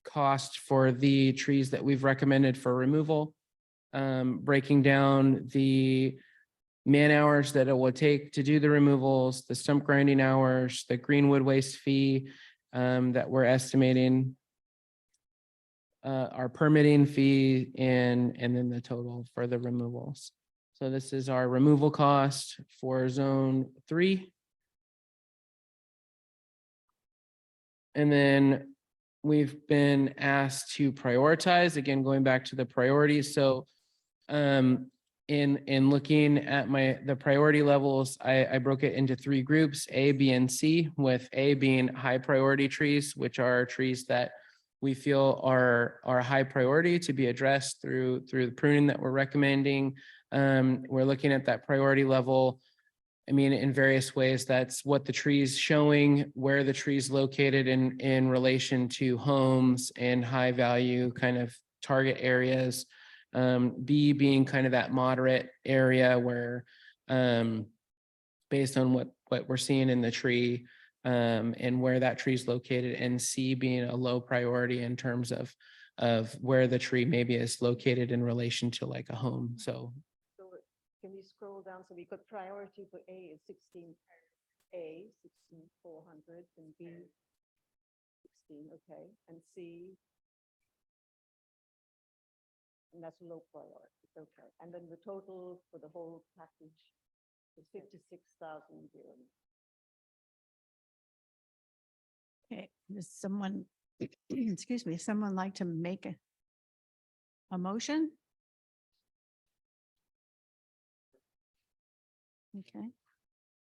cost for the trees that we've recommended for removal. Breaking down the man hours that it will take to do the removals, the stump grinding hours, the greenwood waste fee that we're estimating, our permitting fee, and then the total for the removals. So this is our removal cost for zone 3. And then we've been asked to prioritize, again, going back to the priorities. So in looking at the priority levels, I broke it into 3 groups, A, B, and C, with A being high priority trees, which are trees that we feel are high priority to be addressed through the pruning that we're recommending. We're looking at that priority level. I mean, in various ways, that's what the tree's showing, where the tree's located in relation to homes and high value kind of target areas. B being kind of that moderate area where based on what we're seeing in the tree and where that tree is located, and C being a low priority in terms of where the tree maybe is located in relation to like a home. So Can we scroll down? So we got priority for A is 16A, 16,400, and B 16, okay, and C. And that's low priority, okay. And then the total for the whole package is 56,000 dirham. okay, does someone, excuse me, someone like to make a motion? Okay.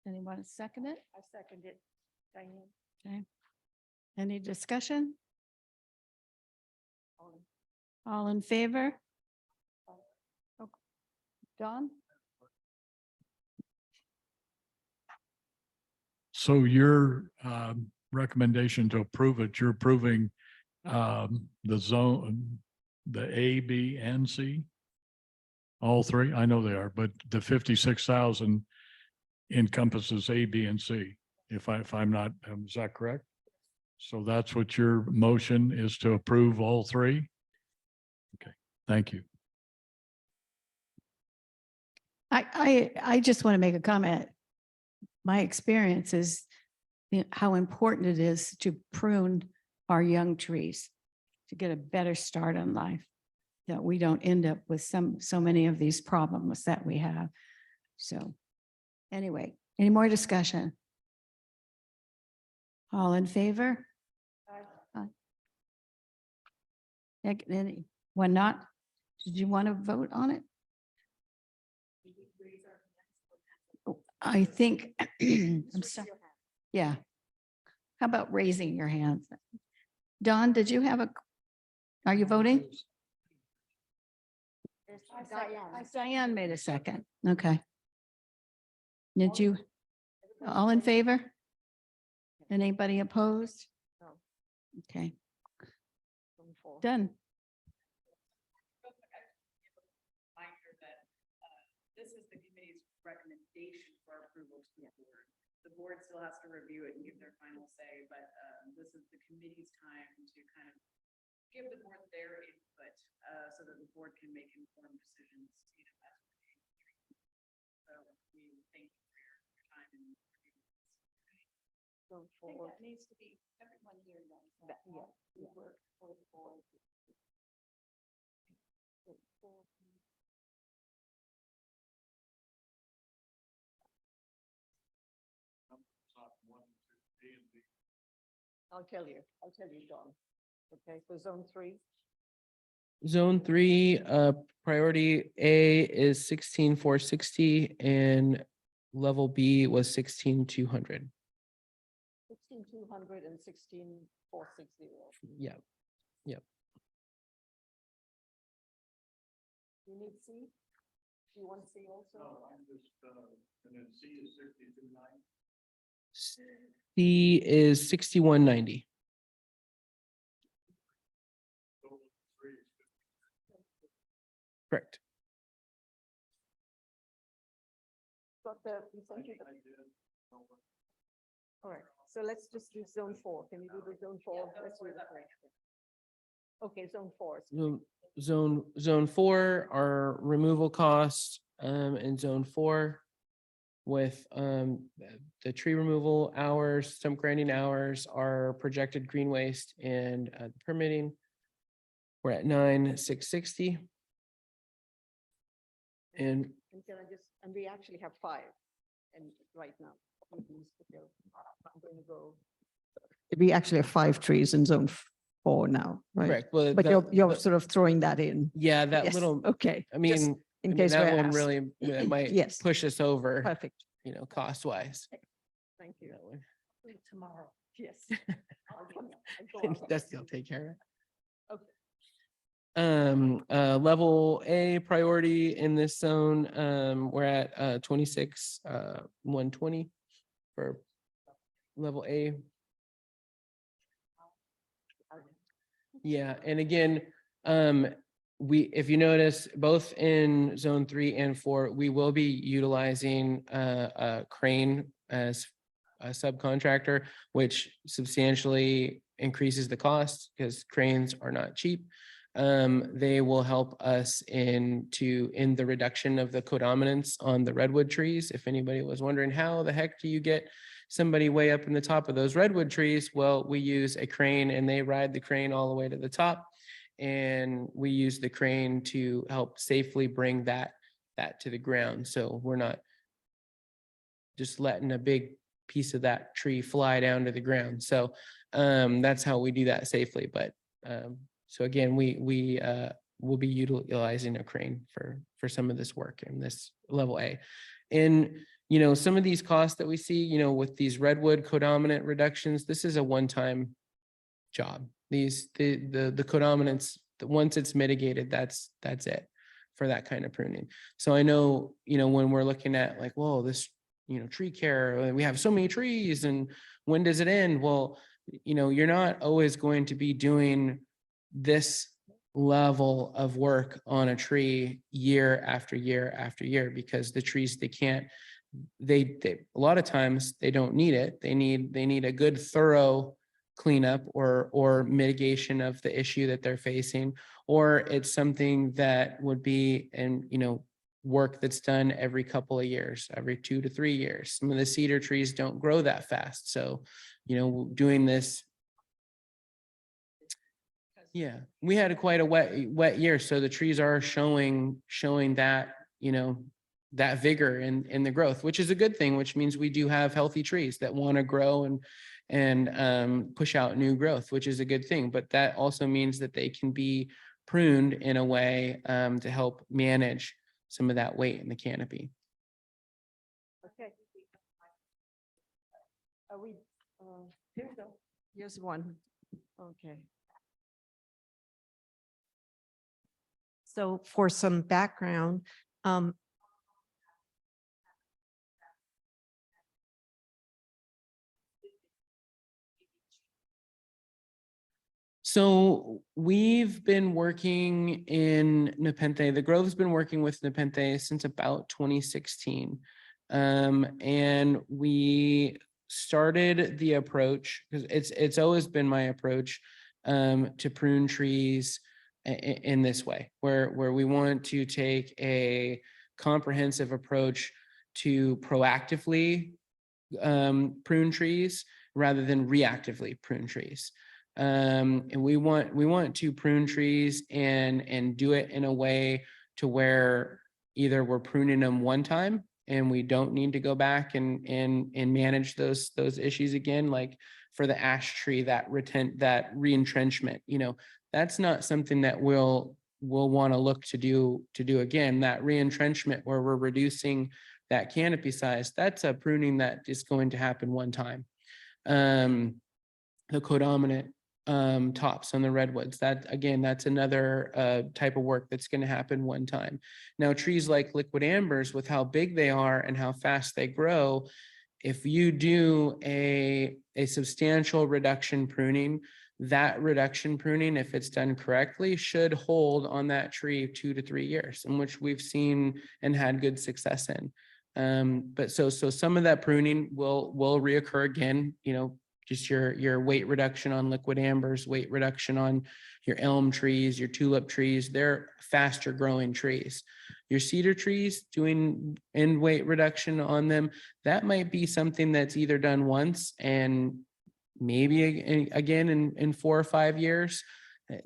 Anyone second it? I second it, Diane. Okay. Any discussion? All in favor? Oh, Don? So your recommendation to approve it, you're approving the zone, the A, B, and C? All 3? I know they are, but the 56,000 encompasses A, B, and C. If I'm not, is that correct? So that's what your motion is, to approve all 3? Okay, thank you. I just want to make a comment. My experience is how important it is to prune our young trees to get a better start in life, that we don't end up with so many of these problems that we have. So anyway, any more discussion? All in favor? Aye. Anyone not? Did you want to vote on it? I think, I'm sorry. Yeah. How about raising your hands? Don, did you have are you voting? Diane made a second. Okay. Did you, all in favor? Anybody opposed? Okay, done. Reminder that this is the committee's recommendation for approval to the board. The board still has to review it and give their final say, but this is the committee's time to kind of give the board their input so that the board can make informed decisions. You know, as we're doing the treatment. So we thank you for your time and review. I think that needs to be everyone here knows that. We work for the board. I'll tell you, John. Okay, for zone 3. Zone 3, priority A is 16,460 and level B was 16,200. 16,200 and 16,460. Yeah. You need C? Do you want C also? C is 6190. Correct. Got the, we sent you the. All right, so let's just do zone 4. Can you do the zone 4? Let's do the 4. Okay, zone 4. Zone 4 are removal costs in zone 4 with the tree removal hours, stump grinding hours, our projected green waste and permitting. We're at 9,660. And And can I just, and we actually have 5 and right now. I'm going to go. We actually have 5 trees in zone 4 now, right? correct, But you're sort of throwing that in. yeah, that Yes, little, okay. I just mean, in case that we're one asked. really might Yes. push us over, Perfect. cost wise. Thank you. Tomorrow. Yes. That's still take care of it. Okay. Level A priority in this zone, we're at 26, 120 for level A. Yeah, and again, if you notice, both in zone 3 and 4, we will be utilizing a crane as a subcontractor, which substantially increases the cost because cranes are not cheap. They will help us in the reduction of the codominance on the redwood trees. If anybody was wondering how the heck do you get somebody way up in the top of those redwood trees? Well, we use a crane and they ride the crane all the way to the top. And we use the crane to help safely bring that to the ground. So we're not just letting a big piece of that tree fly down to the ground. So that's how we do that safely. But so again, we will be utilizing a crane for some of this work in this level A. And some of these costs that we see, with these redwood codominant reductions, this is a one-time job. The codominance, once it's mitigated, that's it for that kind of pruning. So I know, when we're looking at like, whoa, this, tree care, we have so many trees and when does it end? Well, you're not always going to be doing this level of work on a tree year after year after year, because the trees, they a lot of times they don't need it. They need a good thorough cleanup or mitigation of the issue that they're facing, or it's something that would be work that's done every couple of years, every 2 to 3 years. Some of the cedar trees don't grow that fast. So, doing this. Yeah, we had quite a wet year. So the trees are showing that, that vigor in the growth, which is a good thing, which means we do have healthy trees that want to grow and push out new growth, which is a good thing. But that also means that they can be pruned in a way to help manage some of that weight in the canopy. Okay. Are we, here we go. Here's one. Okay. So for some background, So we've been working in Nepenthe. The Grove's been working with Nepenthe since about 2016. And we started the approach, because it's always been my approach to prune trees in this way, where we want to take a comprehensive approach to proactively prune trees rather than reactively prune trees. And we want to prune trees and do it in a way to where either we're pruning them one time and we don't need to go back and manage those issues again, like for the ash tree, that re-entrenchment, that's not something that we'll want to look to do again. That re-entrenchment where we're reducing that canopy size, that's a pruning that is going to happen one time. The codominant tops on the redwoods, that's another type of work that's going to happen one time. Now, trees like liquid ambers, with how big they are and how fast they grow, if you do a substantial reduction pruning, that reduction pruning, if it's done correctly, should hold on that tree 2 to 3 years, in which we've seen and had good success in. But so some of that pruning will reoccur again, just your weight reduction on liquid ambers, weight reduction on your elm trees, your tulip trees, they're faster growing trees. Your cedar trees, doing end weight reduction on them, that might be something that's either done once and maybe again in 4 or 5 years.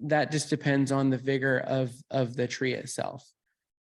That just depends on the vigor of the tree itself.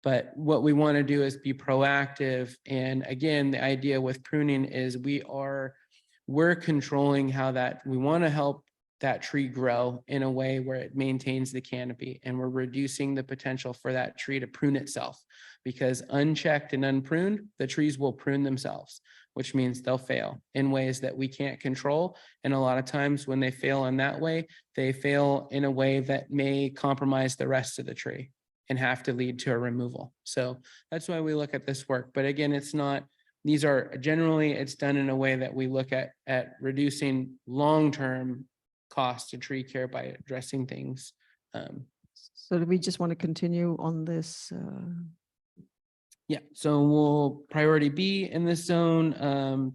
But what we want to do is be proactive. And again, the idea with pruning is we're controlling how we want to help that tree grow in a way where it maintains the canopy, and we're reducing the potential for that tree to prune itself, because unchecked and unpruned, the trees will prune themselves, which means they'll fail in ways that we can't control. And a lot of times when they fail in that way, they fail in a way that may compromise the rest of the tree and have to lead to a removal. So that's why we look at this work. But again, it's done in a way that we look at reducing long-term cost to tree care by addressing things. So do we just want to continue on this? Yeah, so we'll priority B in this zone,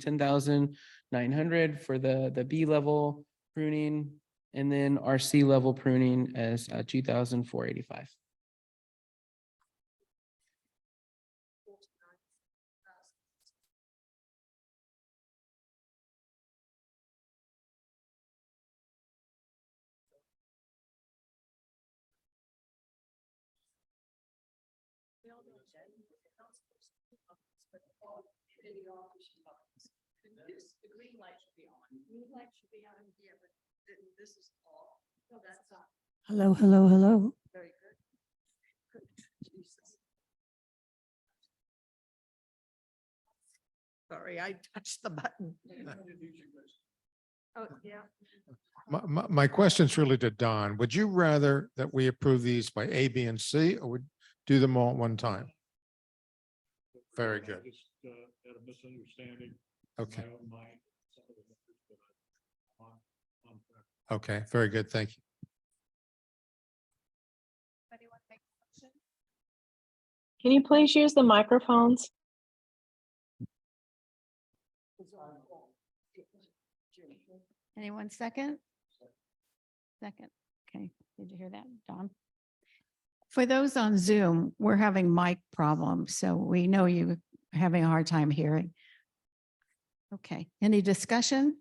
10,900 for the B level pruning, and then our C level pruning as 2,485. The green light should be on. Green light should be on here, but this is all. That's Hello, hello, hello. very good. Good. Jesus. Sorry, I touched the button. Oh, yeah. My question's really to Don. Would you rather that we approve these by A, B, and C, or would do them all at one time? Very good. Just had a misunderstanding. Okay. My own mind, some of the numbers, but on track. Okay, very good. Thank you. Anyone make a motion? Can you please use the microphones? Anyone second? Second. Okay. Did you hear that, Don? For those on Zoom, we're having mic problems, so we know you're having a hard time hearing. Okay. Any discussion?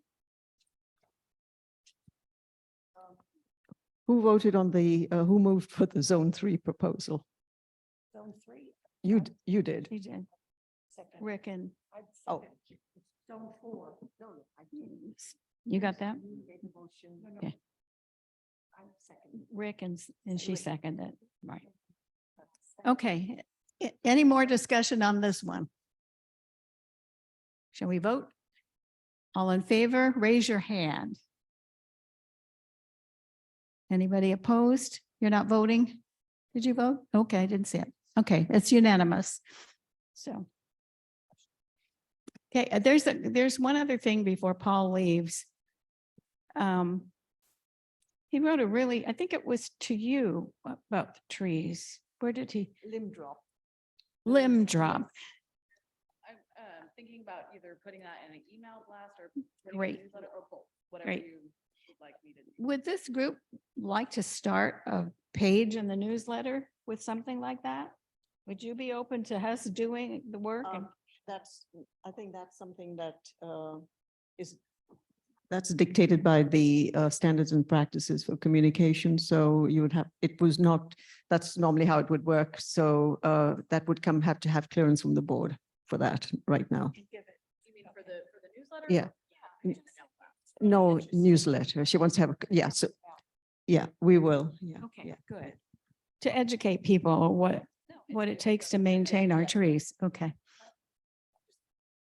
Who voted on who moved for the Zone 3 proposal? Zone 3. You did. You did. Second. Rick and Oh. Zone 4. No, I didn't. you got that? You made the motion. Okay. I'm second. Rick and she seconded, right? Okay. Any more discussion on this one? Shall we vote? All in favor, raise your hand. Anybody opposed? You're not voting? Did you vote? Okay, I didn't see it. Okay, it's unanimous. So. Okay, there's one other thing before Paul leaves. He wrote a really, I think it was to you about the trees. Where did he? Limb drop. Limb drop. I'm thinking about either putting that in an email blast or putting it in a Great. newsletter or both, whatever Great. you would like me to do. Would this group like to start a page in the newsletter with something like that? Would you be open to us doing the work? and- I think that's something that that's dictated by the standards and practices for communication. So you would have, it was not, that's normally how it would work. So that would have to have clearance from the board for that right now. You mean for the newsletter? Yeah. Yeah. No newsletter. She wants to have, yeah, so, yeah, we will. Yeah. Okay, yeah. good. To educate people what it takes to maintain our trees. Okay.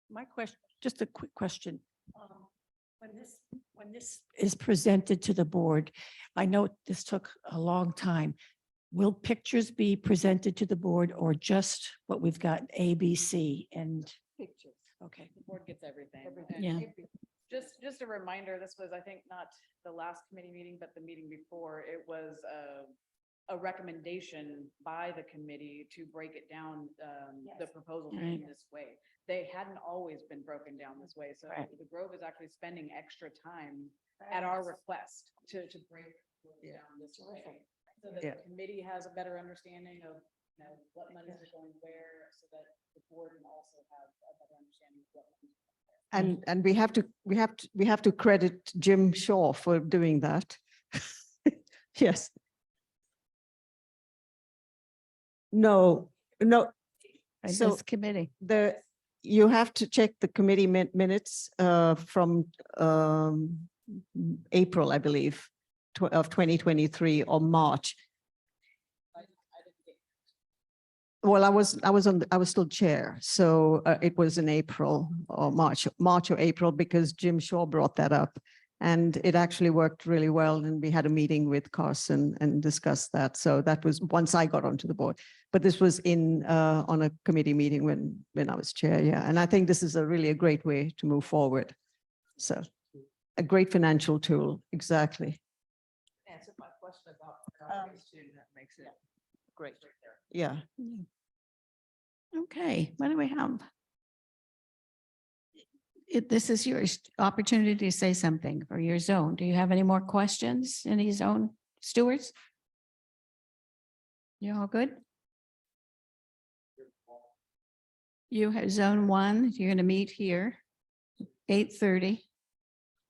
My question, just a quick question. When this is presented to the board, I know this took a long time. Will pictures be presented to the board or just what we've got, A, B, C and? Pictures. Okay. The board gets everything. Yeah. Just a reminder, this was, I think, not the last committee meeting, but the meeting before. It was a recommendation by the committee to break it down, the proposal in Right. this way. They hadn't always been broken down this way. So Right. the Grove is actually spending extra time at our request to break it down this way. So that Yeah. the committee has a better understanding of, what monies are going where, so that the board can also have a better understanding of what monies are going where. And we have to credit Jim Shaw for doing that. Yes. No, And So this committee. you have to check the committee minutes from April, I believe, of 2023 or March. Well, I was still chair, so it was in April or March or April, because Jim Shaw brought that up. And it actually worked really well. And we had a meeting with Carson and discussed that. So that was once I got onto the board. But this was on a committee meeting when I was chair. Yeah. And I think this is really a great way to move forward. So a great financial tool. Exactly. Answer my question about priorities too. That makes it great. Yeah. Okay, what do we have? This is your opportunity to say something for your zone. Do you have any more questions? Any zone stewards? You all good? You have zone 1, you're going to meet here, 8:30.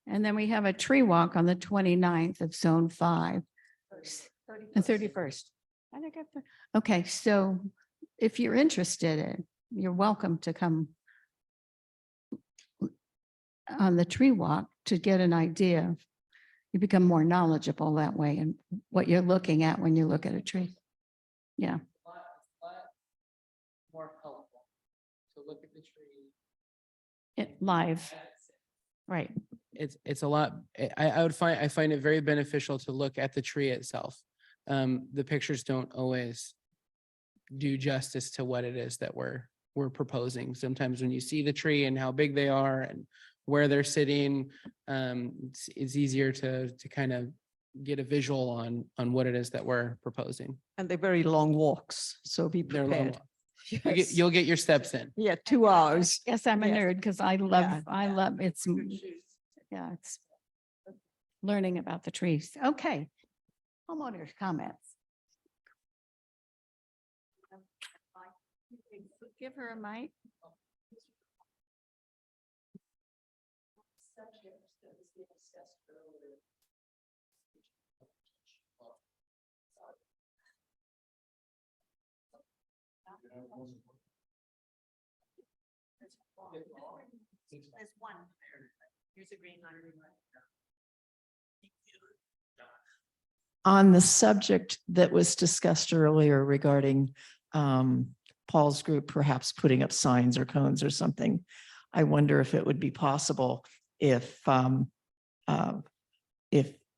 And then we have a tree walk on the 29th of zone 5. And 31st. I think okay, so if you're interested, you're welcome to come on the tree walk to get an idea. You become more knowledgeable that way and what you're looking at when you look at a tree. Yeah. More helpful to look at the tree. It live. Right. It's a lot, I find it very beneficial to look at the tree itself. The pictures don't always do justice to what it is that we're proposing. Sometimes when you see the tree and how big they are and where they're sitting, it's easier to kind of get a visual on what it is that we're proposing. And they're very long walks. So be They're long prepared. walks. You'll Yes. you'll get your steps in. Yeah, 2 hours. Yes, I'm a Yes. nerd because I love, it's learning about the trees. Okay. Homeowners comments. Give her a mic. There's one. Here's a green line. On the subject that was discussed earlier regarding Paul's group perhaps putting up signs or cones or something, I wonder if it would be possible if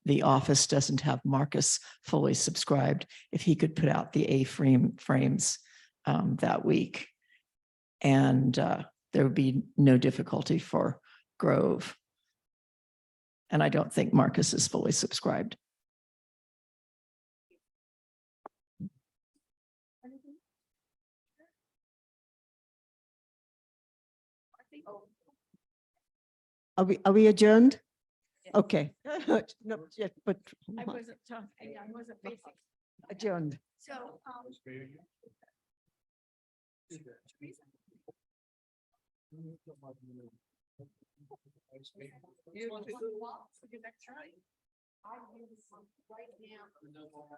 the office doesn't have Marcus fully subscribed, if he could put out the frames that week. And there would be no difficulty for Grove. And I don't think Marcus is fully subscribed. Are we adjourned? Okay. Not yet, but I wasn't talking, I wasn't facing. adjourned. So, I use right now,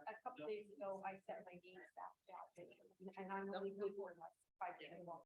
a couple days ago, I set my games back out and I'm only good for like 5 days.